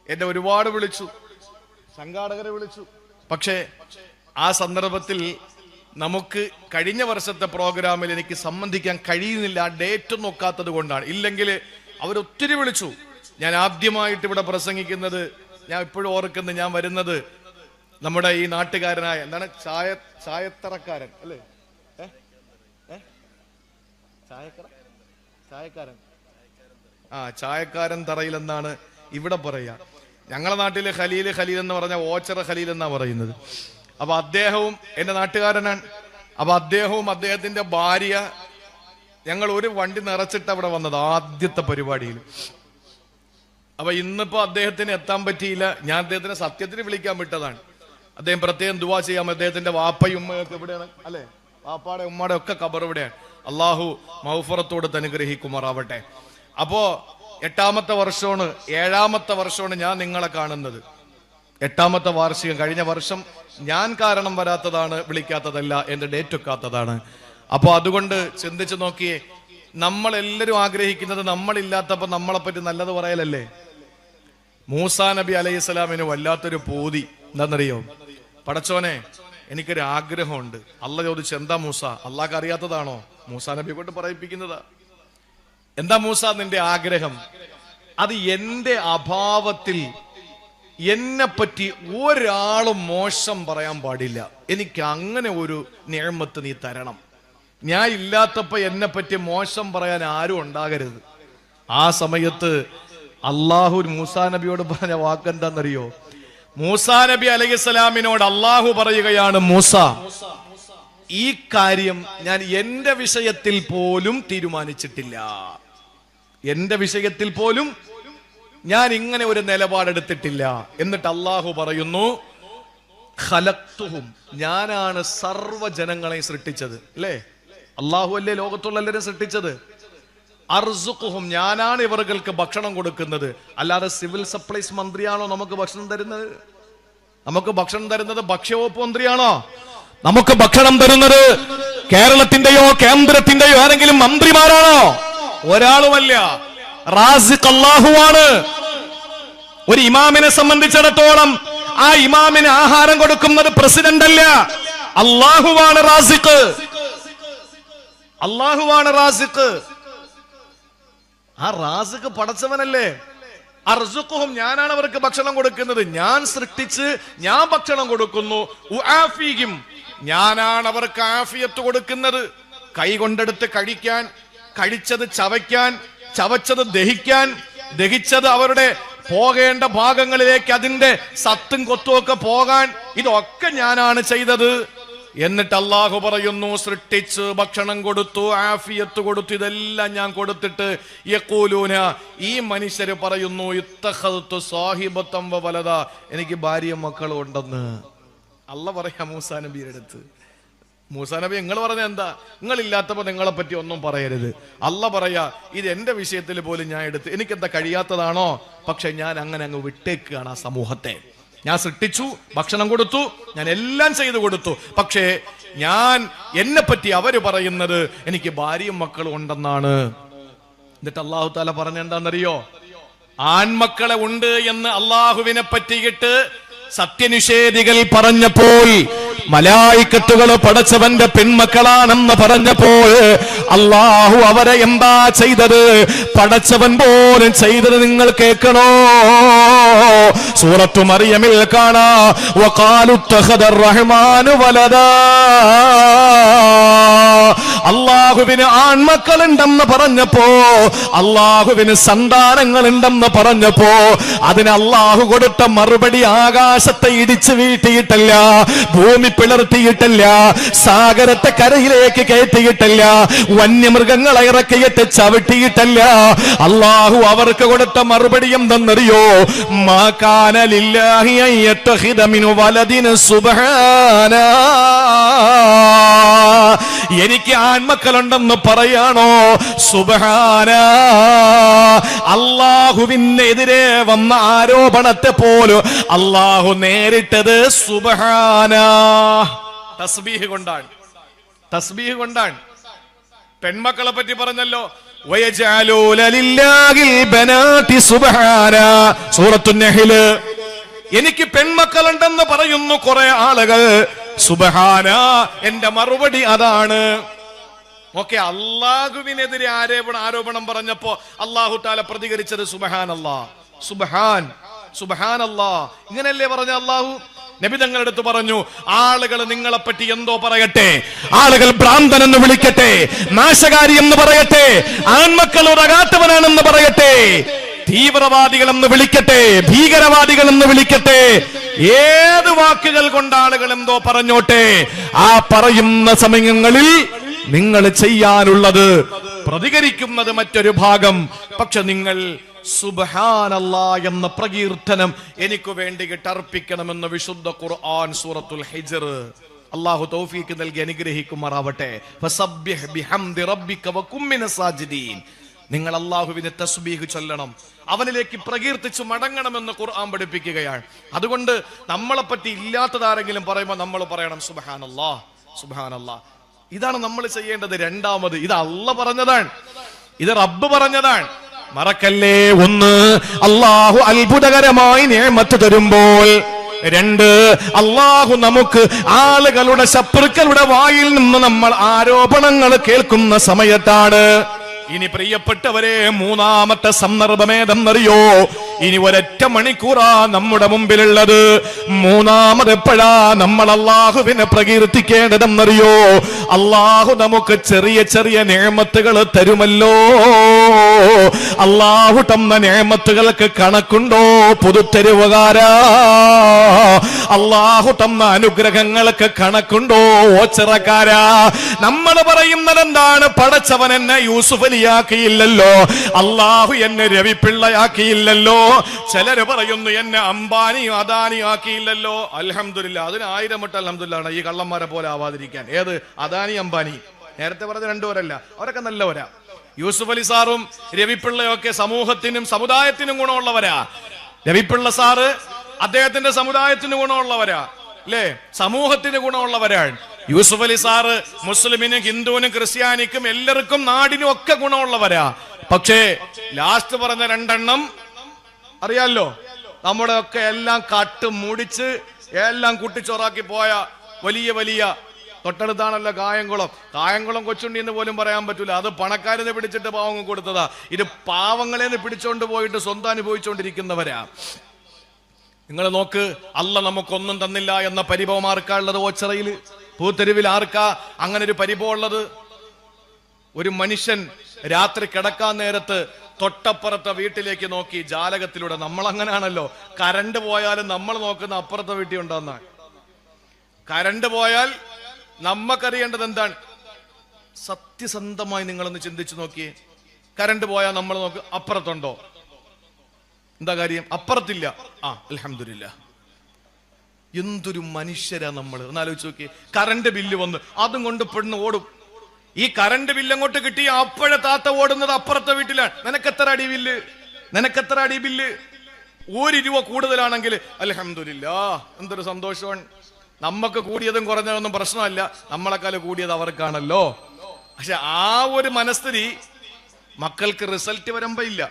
S1: എന്നെ ഒരുപാട് വിളിച്ചു, സംഘാടകരെ വിളിച്ചു. പക്ഷേ ആ സന്ദർഭത്തിൽ നമുക്ക് കഴിഞ്ഞ വർഷത്തെ പ്രോഗ്രാമിൽ എനിക്ക് സംബന്ധിക്കാൻ കഴിയുന്നില്ല, ആ ഡേറ്റ് നോക്കാത്തത് കൊണ്ടാണ്. ഇല്ലെങ്കിൽ അവരൊത്തിരി വിളിച്ചു. ഞാൻ ആദ്യമായിട്ട് ഇവിടെ പ്രസംഗിക്കുന്നത്, ഞാൻ ഇപ്പോഴും ഓർക്കുന്നത്, ഞാൻ വരുന്നത് നമ്മുടെ ഈ നാട്ടുകാരനായ എന്താണ് ചായത്തറക്കാരൻ അല്ലേ? ചായക്കാരൻ ചായക്കാരൻ തറയിൽ എന്നാണ് ഇവിടെ പറയാ. ഞങ്ങളുടെ നാട്ടില് ഖലീൽ എന്ന് പറഞ്ഞ ഓച്ചറ ഖലീൽ എന്നാ പറയുന്നത്. അപ്പൊ അദ്ദേഹവും എന്റെ നാട്ടുകാരനാണ്. അപ്പൊ അദ്ദേഹവും അദ്ദേഹത്തിന്റെ ഭാര്യ, ഞങ്ങൾ ഒരു വണ്ടി നിറച്ചിട്ട് അവിടെ വന്നത് ആദ്യത്തെ പരിപാടിയിൽ. അപ്പൊ ഇന്നിപ്പോ അദ്ദേഹത്തിന് എത്താൻ പറ്റിയില്ല. ഞാൻ അദ്ദേഹത്തിനെ സത്യത്തിന് വിളിക്കാൻ വിട്ടതാണ്. അദ്ദേഹം പ്രത്യേകം ദുആ ചെയ്യാം. അദ്ദേഹത്തിന്റെ വാപ്പയും ഉമ്മയൊക്കെ ഇവിടെയാണ് അല്ലെ? വാപ്പാടെ ഉമ്മയുടെ ഒക്കെ ഖബർ ഇവിടെയാണ്. അള്ളാഹു മഗ്ഫിറത്തോട് അനുഗ്രഹിക്കുമാറാവട്ടെ. അപ്പോ 8ാമത്തെ വർഷമാണ്, 7ാമത്തെ വർഷമാണ് ഞാൻ നിങ്ങളെ കാണുന്നത്. 8ാമത്തെ വാർഷികം. കഴിഞ്ഞ വർഷം ഞാൻ കാരണം വരാത്തതാണ്, വിളിക്കാത്തതല്ല, എന്റെ ഡേറ്റ് വെക്കാത്തതാണ്. അപ്പൊ അതുകൊണ്ട് ചിന്തിച്ചു നോക്കിയേ, നമ്മളെല്ലാരും ആഗ്രഹിക്കുന്നത് നമ്മളില്ലാത്തപ്പോ നമ്മളെ പറ്റി നല്ലത് പറയലല്ലേ? മൂസാ നബി അലൈഹിസ്സലാമിന് വല്ലാത്തൊരു പൂതി. എന്താണെന്നറിയോ? പടച്ചോനെ, എനിക്കൊരു ആഗ്രഹമുണ്ട്. അള്ള ചോദിച്ചു, എന്താ മൂസ? അള്ളാഹ്ക്ക് അറിയാത്തതാണോ? മൂസാ നബി കൊണ്ട് പറയിപ്പിക്കുന്നതാ. എന്താ മൂസ നിന്റെ ആഗ്രഹം? അത് എന്റെ അഭാവത്തിൽ എന്നെ പറ്റി ഒരാളും മോശം പറയാൻ പാടില്ല. എനിക്ക് അങ്ങനെ ഒരു നിഅമത്ത് നീ തരണം. ഞാൻ ഇല്ലാത്തപ്പോ എന്നെ പറ്റി മോശം പറയാൻ ആരും ഉണ്ടാകരുത്. ആ സമയത്ത് അള്ളാഹു മൂസാ നബിയോട് പറഞ്ഞ വാക്കെന്താന്നറിയോ? മൂസാ നബി അലൈഹിസ്സലാമിനോട് അള്ളാഹു പറയുകയാണ്, മൂസ, ഈ കാര്യം ഞാൻ എന്റെ വിഷയത്തിൽ പോലും തീരുമാനിച്ചിട്ടില്ല. എന്റെ വിഷയത്തിൽ പോലും ഞാൻ ഇങ്ങനെ ഒരു നിലപാടെടുത്തിട്ടില്ല. എന്നിട്ട് അള്ളാഹു പറയുന്നു, ഖലഖ്തുഹും, ഞാനാണ് സർവ്വ ജനങ്ങളെ സൃഷ്ടിച്ചത്. അല്ലേ? അള്ളാഹു അല്ലേ ലോകത്തുള്ള എല്ലാവരും സൃഷ്ടിച്ചത്?
S2: അർസുഖുഹും, ഞാനാണ് ഇവർക്ക് ഭക്ഷണം കൊടുക്കുന്നത്. അല്ലാതെ സിവിൽ സപ്ലൈസ് മന്ത്രിയാണോ നമുക്ക് ഭക്ഷണം തരുന്നത്? നമുക്ക് ഭക്ഷണം തരുന്നത് ഭക്ഷ്യവകുപ്പ് മന്ത്രിയാണോ?
S1: നമുക്ക് ഭക്ഷണം തരുന്നത് കേരളത്തിന്റെയോ കേന്ദ്രത്തിന്റെയോ ആരെങ്കിലും മന്ത്രിമാരാണോ?
S2: ഒരാളുമല്ല.
S1: റാസിഖ് അല്ലാഹുവാണ്. ഒരു ഇമാമിനെ സംബന്ധിച്ചിടത്തോളം ആ ഇമാമിന് ആഹാരം കൊടുക്കുന്നത് പ്രസിഡന്റ് അല്ല, അല്ലാഹുവാണ് റാസിഖ്.
S2: അല്ലാഹുവാണ് റാസിഖ്. ആ റാസിഖ് പടച്ചവനല്ലേ. അർസുഖുഹും, ഞാനാണ് അവർക്ക് ഭക്ഷണം കൊടുക്കുന്നത്. ഞാൻ സൃഷ്ടിച്ച് ഞാൻ ഭക്ഷണം കൊടുക്കുന്നു. ഉആഫീഹിം, ഞാനാണ് അവർക്ക് ആഫിയത്ത് കൊടുക്കുന്നത്. കൈ കൊണ്ടെടുത്ത് കഴിക്കാൻ, കഴിച്ചത് ചവയ്ക്കാൻ, ചവച്ചത് ദഹിക്കാൻ, ദഹിച്ചത് അവരുടെ പോകേണ്ട ഭാഗങ്ങളിലേക്ക് അതിന്റെ സത്തും കൊത്തുമൊക്കെ പോകാൻ, ഇതൊക്കെ ഞാനാണ് ചെയ്തത്. എന്നിട്ട് അല്ലാഹു പറയുന്നു, സൃഷ്ടിച്ച് ഭക്ഷണം കൊടുത്തു, ആഫിയത്ത് കൊടുത്തു, ഇതെല്ലാം ഞാൻ കൊടുത്തിട്ട് യഖൂലൂന, ഈ മനുഷ്യര് പറയുന്നു, ഇത്തഖൽതു സാഹിബത്തം വ വലദ, എനിക്ക് ഭാര്യയും മക്കളും ഉണ്ടെന്ന്. അല്ലാഹ് പറയാ മൂസാ നബിയുടെ അടുത്ത്, മൂസാ നബി നിങ്ങൾ പറഞ്ഞ എന്താ? നിങ്ങളില്ലാത്തപ്പോ നിങ്ങളെ പറ്റി ഒന്നും പറയരുത്. അല്ലാഹ് പറയാ, ഇത് എന്റെ വിഷയത്തിൽ പോലും ഞാൻ എടുത്ത്, എനിക്കെന്താ കഴിയാത്തതാണോ? പക്ഷെ ഞാൻ അങ്ങനെ അങ്ങ് വിട്ടേക്കുകയാണ് ആ സമൂഹത്തെ. ഞാൻ സൃഷ്ടിച്ചു, ഭക്ഷണം കൊടുത്തു, ഞാൻ എല്ലാം ചെയ്തു കൊടുത്തു. പക്ഷേ ഞാൻ എന്നെ പറ്റി അവര് പറയുന്നത് എനിക്ക് ഭാര്യയും മക്കളും ഉണ്ടെന്നാണ്. എന്നിട്ട് അല്ലാഹു തആല പറഞ്ഞെന്താണെന്നറിയോ? ആൺമക്കളെ ഉണ്ട് എന്ന് അള്ളാഹുവിനെ പറ്റിയിട്ട് സത്യനിഷേധികൾ പറഞ്ഞപ്പോൾ, മലായിക്കത്തുകൾ പടച്ചവന്റെ പെൺമക്കളാണെന്ന് പറഞ്ഞപ്പോൾ അല്ലാഹു അവരെ എന്താ ചെയ്തത്? പടച്ചവൻ പോലും ചെയ്തത് നിങ്ങൾ കേൾക്കണോ? സൂറത്തു മറിയമിൽ കാണാ, വഖാലു തഖദർ റഹ്മാനു വലദാ, അല്ലാഹുവിന് ആൺമക്കളുണ്ടെന്ന് പറഞ്ഞപ്പോ, അല്ലാഹുവിന് സന്താനങ്ങളുണ്ടെന്ന് പറഞ്ഞപ്പോ അതിന് അല്ലാഹു കൊടുത്ത മറുപടി ആകാശത്തെ ഇടിച്ചു വീട്ടിയിട്ടല്ല, ഭൂമി പിളർത്തിയിട്ടല്ല, സാഗരത്തെ കരയിലേക്ക് കയറ്റിയിട്ടല്ല, വന്യമൃഗങ്ങളെ ഇറക്കിയിട്ട് ചവിട്ടിയിട്ടല്ല. അല്ലാഹു അവർക്ക് കൊടുത്ത മറുപടി എന്തെന്നറിയോ? മാ കാന ലില്ലാഹി അൻ യത്തഖിദ മിൻ വലദിൻ സുബ്ഹാനാ, എനിക്ക് ആൺമക്കളുണ്ടെന്ന് പറയാണോ? സുബ്ഹാനാ, അല്ലാഹുവിനെതിരെ വന്ന ആരോപണത്തെ പോലും അല്ലാഹു നേരിട്ടത് സുബ്ഹാനാ, തസ്ബീഹ് കൊണ്ടാണ്. തസ്ബീഹ് കൊണ്ടാണ്. പെൺമക്കളെ പറ്റി പറഞ്ഞല്ലോ, വയജഅലൂന ലില്ലാഹിൽ ബനാതി സുബ്ഹാനാ, സൂറത്തുൻ നഹ്ല്. എനിക്ക് പെൺമക്കളുണ്ടെന്ന് പറയുന്നു കുറെ ആളുകൾ. സുബ്ഹാനാ, എന്റെ മറുപടി അതാണ്. ഓക്കെ, അള്ളാഹുവിനെതിരെ ആരോപണം പറഞ്ഞപ്പോ അല്ലാഹു തആല പ്രതികരിച്ചത് സുബ്ഹാനല്ലാഹ്, സുബ്ഹാൻ, സുബ്ഹാനല്ലാഹ്, ഇങ്ങനെയല്ലേ പറഞ്ഞ അല്ലാഹു? നബി തങ്ങളുടെ അടുത്ത് പറഞ്ഞു, ആളുകൾ നിങ്ങളെ പറ്റി എന്തോ പറയട്ടെ, ആളുകൾ ഭ്രാന്തൻ എന്ന് വിളിക്കട്ടെ, നാശകാരി എന്ന് പറയട്ടെ, ആൺമക്കൾ ഉറകാത്തവനാണെന്ന് പറയട്ടെ, തീവ്രവാദികൾ എന്ന് വിളിക്കട്ടെ, ഭീകരവാദികൾ എന്ന് വിളിക്കട്ടെ, ഏത് വാക്കുകൾ കൊണ്ട് ആളുകൾ എന്തോ പറഞ്ഞോട്ടെ, ആ പറയുന്ന സമയങ്ങളിൽ നിങ്ങൾ ചെയ്യാനുള്ളത് പ്രതികരിക്കുന്നത് മറ്റൊരു ഭാഗം. പക്ഷെ നിങ്ങൾ സുബ്ഹാനല്ലാഹ് എന്ന പ്രകീർത്തനം എനിക്ക് വേണ്ടിയിട്ട് അർപ്പിക്കണമെന്ന് വിശുദ്ധ ഖുർആൻ സൂറത്തുൽ ഹിജ്ർ. അല്ലാഹു തൗഫീഖ് നൽകി അനുഗ്രഹിക്കുമാറാവട്ടെ. ഫസബ്ബിഹ് ബിഹംദി റബ്ബിക വകും മിനസ് സാജിദീൻ. നിങ്ങൾ അല്ലാഹുവിനെ തസ്ബീഹ് ചൊല്ലണം, അവനിലേക്ക് പ്രകീർത്തിച്ചു മടങ്ങണമെന്ന് ഖുർആൻ പഠിപ്പിക്കുകയാണ്. അതുകൊണ്ട് നമ്മളെ പറ്റി ഇല്ലാത്തതാരെങ്കിലും പറയുമ്പോൾ നമ്മൾ പറയണം സുബ്ഹാനല്ലാഹ്, സുബ്ഹാനല്ലാഹ്. ഇതാണ് നമ്മൾ ചെയ്യേണ്ടത്. രണ്ടാമത്, ഇത് അല്ലാഹ് പറഞ്ഞതാണ്, ഇത് റബ്ബ് പറഞ്ഞതാണ്. മറക്കല്ലേ, ഒന്ന്, അല്ലാഹു അത്ഭുതകരമായി നിഅമത്ത് തരുമ്പോൾ, രണ്ട്, അല്ലാഹു നമുക്ക് ആളുകളുടെ ശത്രുക്കളുടെ വായിൽ നിന്ന് നമ്മൾ ആരോപണങ്ങൾ കേൾക്കുന്ന സമയത്താണ്. ഇനി പ്രിയപ്പെട്ടവരെ, മൂന്നാമത്തെ സന്ദർഭം ഏതെന്നറിയോ? ഇനി ഒരൊറ്റ മണിക്കൂറാ നമ്മുടെ മുമ്പിലുള്ളത്. മൂന്നാമത് എപ്പോഴാ നമ്മൾ അല്ലാഹുവിനെ പ്രകീർത്തിക്കേണ്ടതെന്നറിയോ? അല്ലാഹു നമുക്ക് ചെറിയ ചെറിയ നിഅമത്തുകൾ തരുമല്ലോ. അല്ലാഹു തന്ന നിഅമത്തുകൾക്ക് കണക്കുണ്ടോ പുതുത്തെരുവുകാരാ? അല്ലാഹു തന്ന അനുഗ്രഹങ്ങൾക്ക് കണക്കുണ്ടോ ഓച്ചിറക്കാരാ? നമ്മൾ പറയുന്നത് എന്താണ്? പടച്ചവൻ എന്നെ യൂസുഫ് അലിയാക്കിയില്ലല്ലോ, അല്ലാഹു എന്നെ രവിപിള്ളയാക്കിയില്ലല്ലോ. ചിലര് പറയുന്നു എന്നെ അംബാനിയും അദാനിയും ആക്കിയില്ലല്ലോ. അൽഹംദുലില്ലാഹ്, അതിന് 1000 വട്ടം അൽഹംദുലില്ലാഹ്. ഈ കള്ളന്മാരെ പോലെ ആവാതിരിക്കാൻ. ഏത് അദാനി അംബാനി? നേരത്തെ പറഞ്ഞ രണ്ടുപേരല്ല, അവരൊക്കെ നല്ലവരാ. യൂസുഫ് അലി സാറും രവിപിള്ളയൊക്കെ സമൂഹത്തിനും സമുദായത്തിനും ഗുണമുള്ളവരാ. രവിപിള്ള സാറ് അദ്ദേഹത്തിന്റെ സമുദായത്തിന് ഗുണമുള്ളവരാ, അല്ലേ? സമൂഹത്തിന് ഗുണമുള്ളവരാണ്. യൂസുഫ് അലി സാറ് മുസ്ലിമിനും ഹിന്ദുവിനും ക്രിസ്ത്യാനിക്കും എല്ലാവർക്കും നാടിനും ഒക്കെ ഗുണമുള്ളവരാ. പക്ഷേ ലാസ്റ്റ് പറഞ്ഞ രണ്ടെണ്ണം അറിയാലോ, നമ്മുടെ ഒക്കെ എല്ലാം കട്ട് മുടിച്ച് എല്ലാം കുട്ടിച്ചോറാക്കി പോയ വലിയ വലിയ തൊട്ടടുത്താണല്ലോ കായംകുളം കൊച്ചുണ്ടി എന്ന് പോലും പറയാൻ പറ്റൂല. അത് പണക്കാരനെ പിടിച്ചിട്ട് പാവങ്ങൾ കൊടുത്തതാ. ഇത് പാവങ്ങളെന്ന് പിടിച്ചോണ്ട് പോയിട്ട് സ്വന്തം അനുഭവിച്ചുകൊണ്ടിരിക്കുന്നവരാ. നിങ്ങൾ നോക്ക്, അല്ല നമുക്കൊന്നും തന്നില്ല എന്ന പരിഭവം ആർക്കാ ഉള്ളത്? ഓച്ചിറയിൽ പൂത്തെരുവിൽ ആർക്കാ അങ്ങനെ ഒരു പരിഭവം ഉള്ളത്? ഒരു മനുഷ്യൻ രാത്രി കിടക്കാൻ നേരത്ത് തൊട്ടപ്പുറത്തെ വീട്ടിലേക്ക് നോക്കി ജാലകത്തിലൂടെ. നമ്മൾ അങ്ങനെയാണല്ലോ, കരണ്ട് പോയാലും നമ്മൾ നോക്കുന്ന അപ്പുറത്തെ വീട്ടിൽ ഉണ്ടോന്നാ. കരണ്ട് പോയാൽ നമ്മക്കറിയേണ്ടത് എന്താണ്? സത്യസന്ധമായി നിങ്ങളൊന്ന് ചിന്തിച്ചു നോക്കിയേ. കരണ്ട് പോയാൽ നമ്മൾ നോക്ക് അപ്പുറത്തുണ്ടോ? എന്താ കാര്യം? അപ്പുറത്തില്ല. അൽഹംദുലില്ലാ. എന്തൊരു മനുഷ്യരാ നമ്മൾ. ഒന്ന് ആലോചിച്ച് നോക്കിയേ. കറണ്ട് ബില്ല് വന്ന് അതും കൊണ്ട് പെണ്ണ് ഓടും. ഈ കറണ്ട് ബില്ല് അങ്ങോട്ട് കിട്ടിയ അപ്പോഴെ താത്ത ഓടുന്നത് അപ്പുറത്തെ വീട്ടിലാണ്. നിനക്കെത്ര അടി ബില്ല്? 1 രൂപ കൂടുതലാണെങ്കിൽ അൽഹംദുലില്ലാ, എന്തൊരു സന്തോഷമാണ്. നമുക്ക് കൂടിയതും കുറഞ്ഞതൊന്നും പ്രശ്നമല്ല, നമ്മളെക്കാൾ കൂടിയത് അവർക്കാണല്ലോ. പക്ഷെ ആ ഒരു മനസ്ഥിതി മക്കൾക്ക് റിസൾട്ട് വരുമ്പോ ഇല്ല.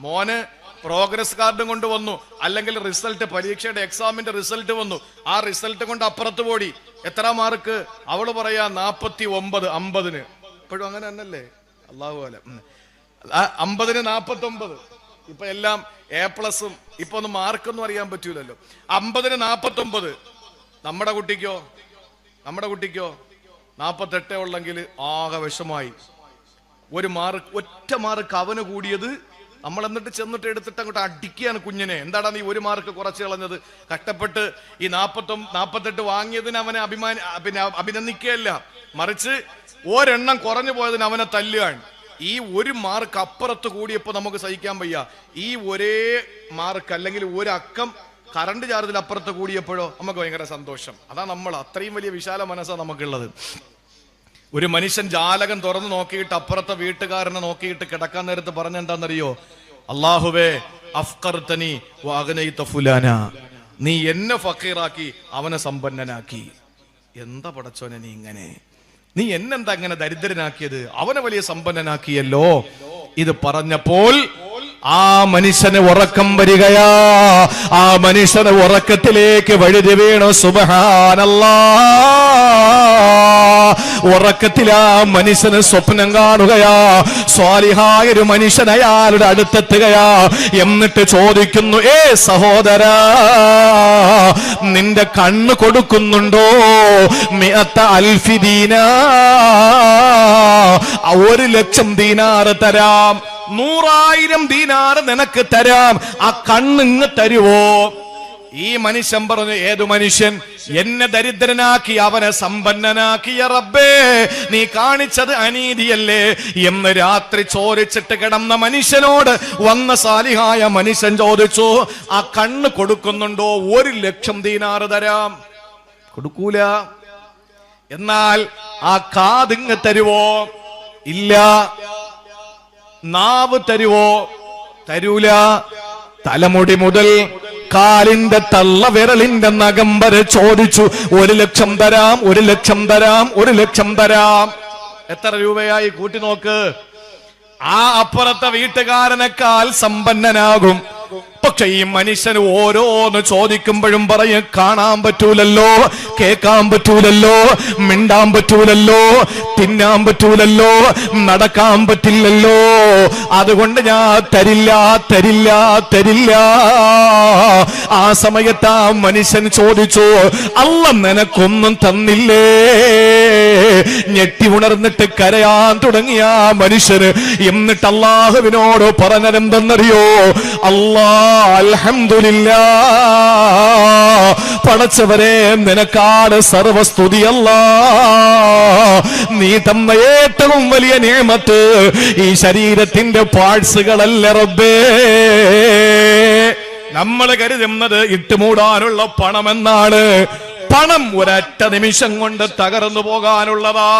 S2: മോന് പ്രോഗ്രസ് കാർഡും കൊണ്ട് വന്നു, അല്ലെങ്കിൽ റിസൾട്ട്, പരീക്ഷയുടെ എക്സാമിന്റെ റിസൾട്ട് വന്നു, ആ റിസൾട്ട് കൊണ്ട് അപ്പുറത്ത് പോടി. എത്ര മാർക്ക്? അവള് പറയാ 49, 50. ഇപ്പോഴും അങ്ങനെ തന്നെയല്ലേ? അള്ളാഹു അല 50-ന് 49. ഇപ്പൊ എല്ലാം A+. ഇപ്പൊ ഒന്ന് മാർക്കൊന്നും അറിയാൻ പറ്റൂലല്ലോ. 50-ന് 49. നമ്മുടെ കുട്ടിക്കോ 48 ഉള്ളെങ്കിൽ ആകെ വിഷമായി. ഒറ്റ മാർക്ക് അവന് കൂടിയത്. നമ്മൾ എന്നിട്ട് ചെന്നിട്ട് എടുത്തിട്ട് അങ്ങോട്ട് അടിക്കുകയാണ് കുഞ്ഞിനെ. എന്താടാ നീ 1 മാർക്ക് കുറച്ച് കളഞ്ഞത്? കഷ്ടപ്പെട്ട് ഈ 48 വാങ്ങിയതിന് അവനെ അഭിനന്ദിക്കുകയല്ല, മറിച്ച് ഒരെണ്ണം കുറഞ്ഞു പോയതിന് അവനെ തല്ലുകയാണ്. ഈ 1 മാർക്ക് അപ്പുറത്ത് കൂടിയപ്പോ നമുക്ക് സഹിക്കാൻ വയ്യ. ഈ ഒരേ മാർക്ക് അല്ലെങ്കിൽ ഒരു അക്കം കറണ്ട് ചാർജിൽ അപ്പുറത്ത് കൂടിയപ്പോഴോ നമുക്ക് ഭയങ്കര സന്തോഷം. അതാ നമ്മൾ, അത്രയും വലിയ വിശാല മനസ്സാണ് നമുക്കുള്ളത്. ഒരു മനുഷ്യൻ ജാലകം തുറന്നു നോക്കിയിട്ട് അപ്പുറത്തെ വീട്ടുകാരനെ നോക്കിയിട്ട് കിടക്കാൻ നേരത്ത് പറഞ്ഞെന്താണെന്നറിയോ? അല്ലാഹുവേ അഫ്ഖർതനി വഅഗ്നൈത ഫുലാന, നീ എന്നെ ഫഖീറാക്കി അവനെ സമ്പന്നനാക്കി. എന്താ പടച്ചോനെ നീ ഇങ്ങനെ? നീ എന്നെന്താ അങ്ങനെ ദരിദ്രനാക്കിയത്? അവനെ വലിയ സമ്പന്നനാക്കിയല്ലോ. ഇത് പറഞ്ഞപ്പോൾ ആ മനുഷ്യന് ഉറക്കം വരികയാ. ആ മനുഷ്യന് ഉറക്കത്തിലേക്ക് വഴുതി വീണു. സുബ്ഹാനല്ലാഹ്. ഉറക്കത്തിൽ ആ മനുഷ്യന് സ്വപ്നം കാണുകയാ. സ്വാലിഹായ ഒരു മനുഷ്യൻ അയാളുടെ അടുത്തെത്തുകയാ. എന്നിട്ട് ചോദിക്കുന്നു, സഹോദരാ, നിന്റെ കണ്ണ് കൊടുക്കുന്നുണ്ടോ? 100,000 ദീനാർ, 1,00,000 ദീനാർ തരാം. 100,000 ദീനാർ നിനക്ക് തരാം. ആ കണ്ണിങ് തരുവോ? ഈ മനുഷ്യൻ പറഞ്ഞു, ഏതു മനുഷ്യൻ? എന്നെ ദരിദ്രനാക്കി അവനെ സമ്പന്നനാക്കിയ റബ്ബേ, നീ കാണിച്ചത് അനീതിയല്ലേ എന്ന് രാത്രി ചോദിച്ചിട്ട് കിടന്ന മനുഷ്യനോട് വന്ന സാലിഹായ മനുഷ്യൻ ചോദിച്ചു, ആ കണ്ണ് കൊടുക്കുന്നുണ്ടോ? 1,00,000 ദീനാർ തരാം. കൊടുക്കൂല. എന്നാൽ ആ കാതിങ് തരുവോ? ഇല്ല. നാവ് തരുവോ? തരൂല. തലമുടി മുതൽ കാലിന്റെ തള്ള വിരലിന്റെ നഖം വരെ ചോദിച്ചു. 1,00,000 തരാം, 1,00,000 തരാം, 1,00,000 തരാം. എത്ര രൂപയായി? കൂട്ടി നോക്ക്. ആ അപ്പുറത്തെ വീട്ടുകാരനേക്കാൾ സമ്പന്നനാകും. പക്ഷെ ഈ മനുഷ്യന് ഓരോന്ന് ചോദിക്കുമ്പോഴും പറയും, കാണാൻ പറ്റൂലല്ലോ, കേൾക്കാൻ പറ്റൂലല്ലോ, മിണ്ടാൻ പറ്റൂലല്ലോ, തിന്നാൻ പറ്റൂലല്ലോ, നടക്കാൻ പറ്റില്ലല്ലോ, അതുകൊണ്ട് ഞാൻ തരില്ല, തരില്ല, തരില്ല. ആ സമയത്ത് ആ മനുഷ്യൻ ചോദിച്ചു, അല്ല നിനക്കൊന്നും തന്നില്ലേ? ഞെട്ടി ഉണർന്നിട്ട് കരയാൻ തുടങ്ങിയ ആ മനുഷ്യന് എന്നിട്ട് അല്ലാഹുവിനോട് പറഞ്ഞതെന്തെന്നറിയോ? അൽഹംദുലില്ലാ, പടച്ചവരെ നിനക്കാണ് സർവസ്തുതി. അല്ലാ, നീ തന്ന ഏറ്റവും വലിയ നിഅമത്ത് ഈ ശരീരത്തിന്റെ പാർട്സുകളല്ല റബ്ബേ. നമ്മൾ കരുതുന്നത് ഇട്ടുമൂടാനുള്ള പണമെന്നാണ്. പണം ഒരൊറ്റ നിമിഷം കൊണ്ട് തകർന്നു പോകാനുള്ളതാ.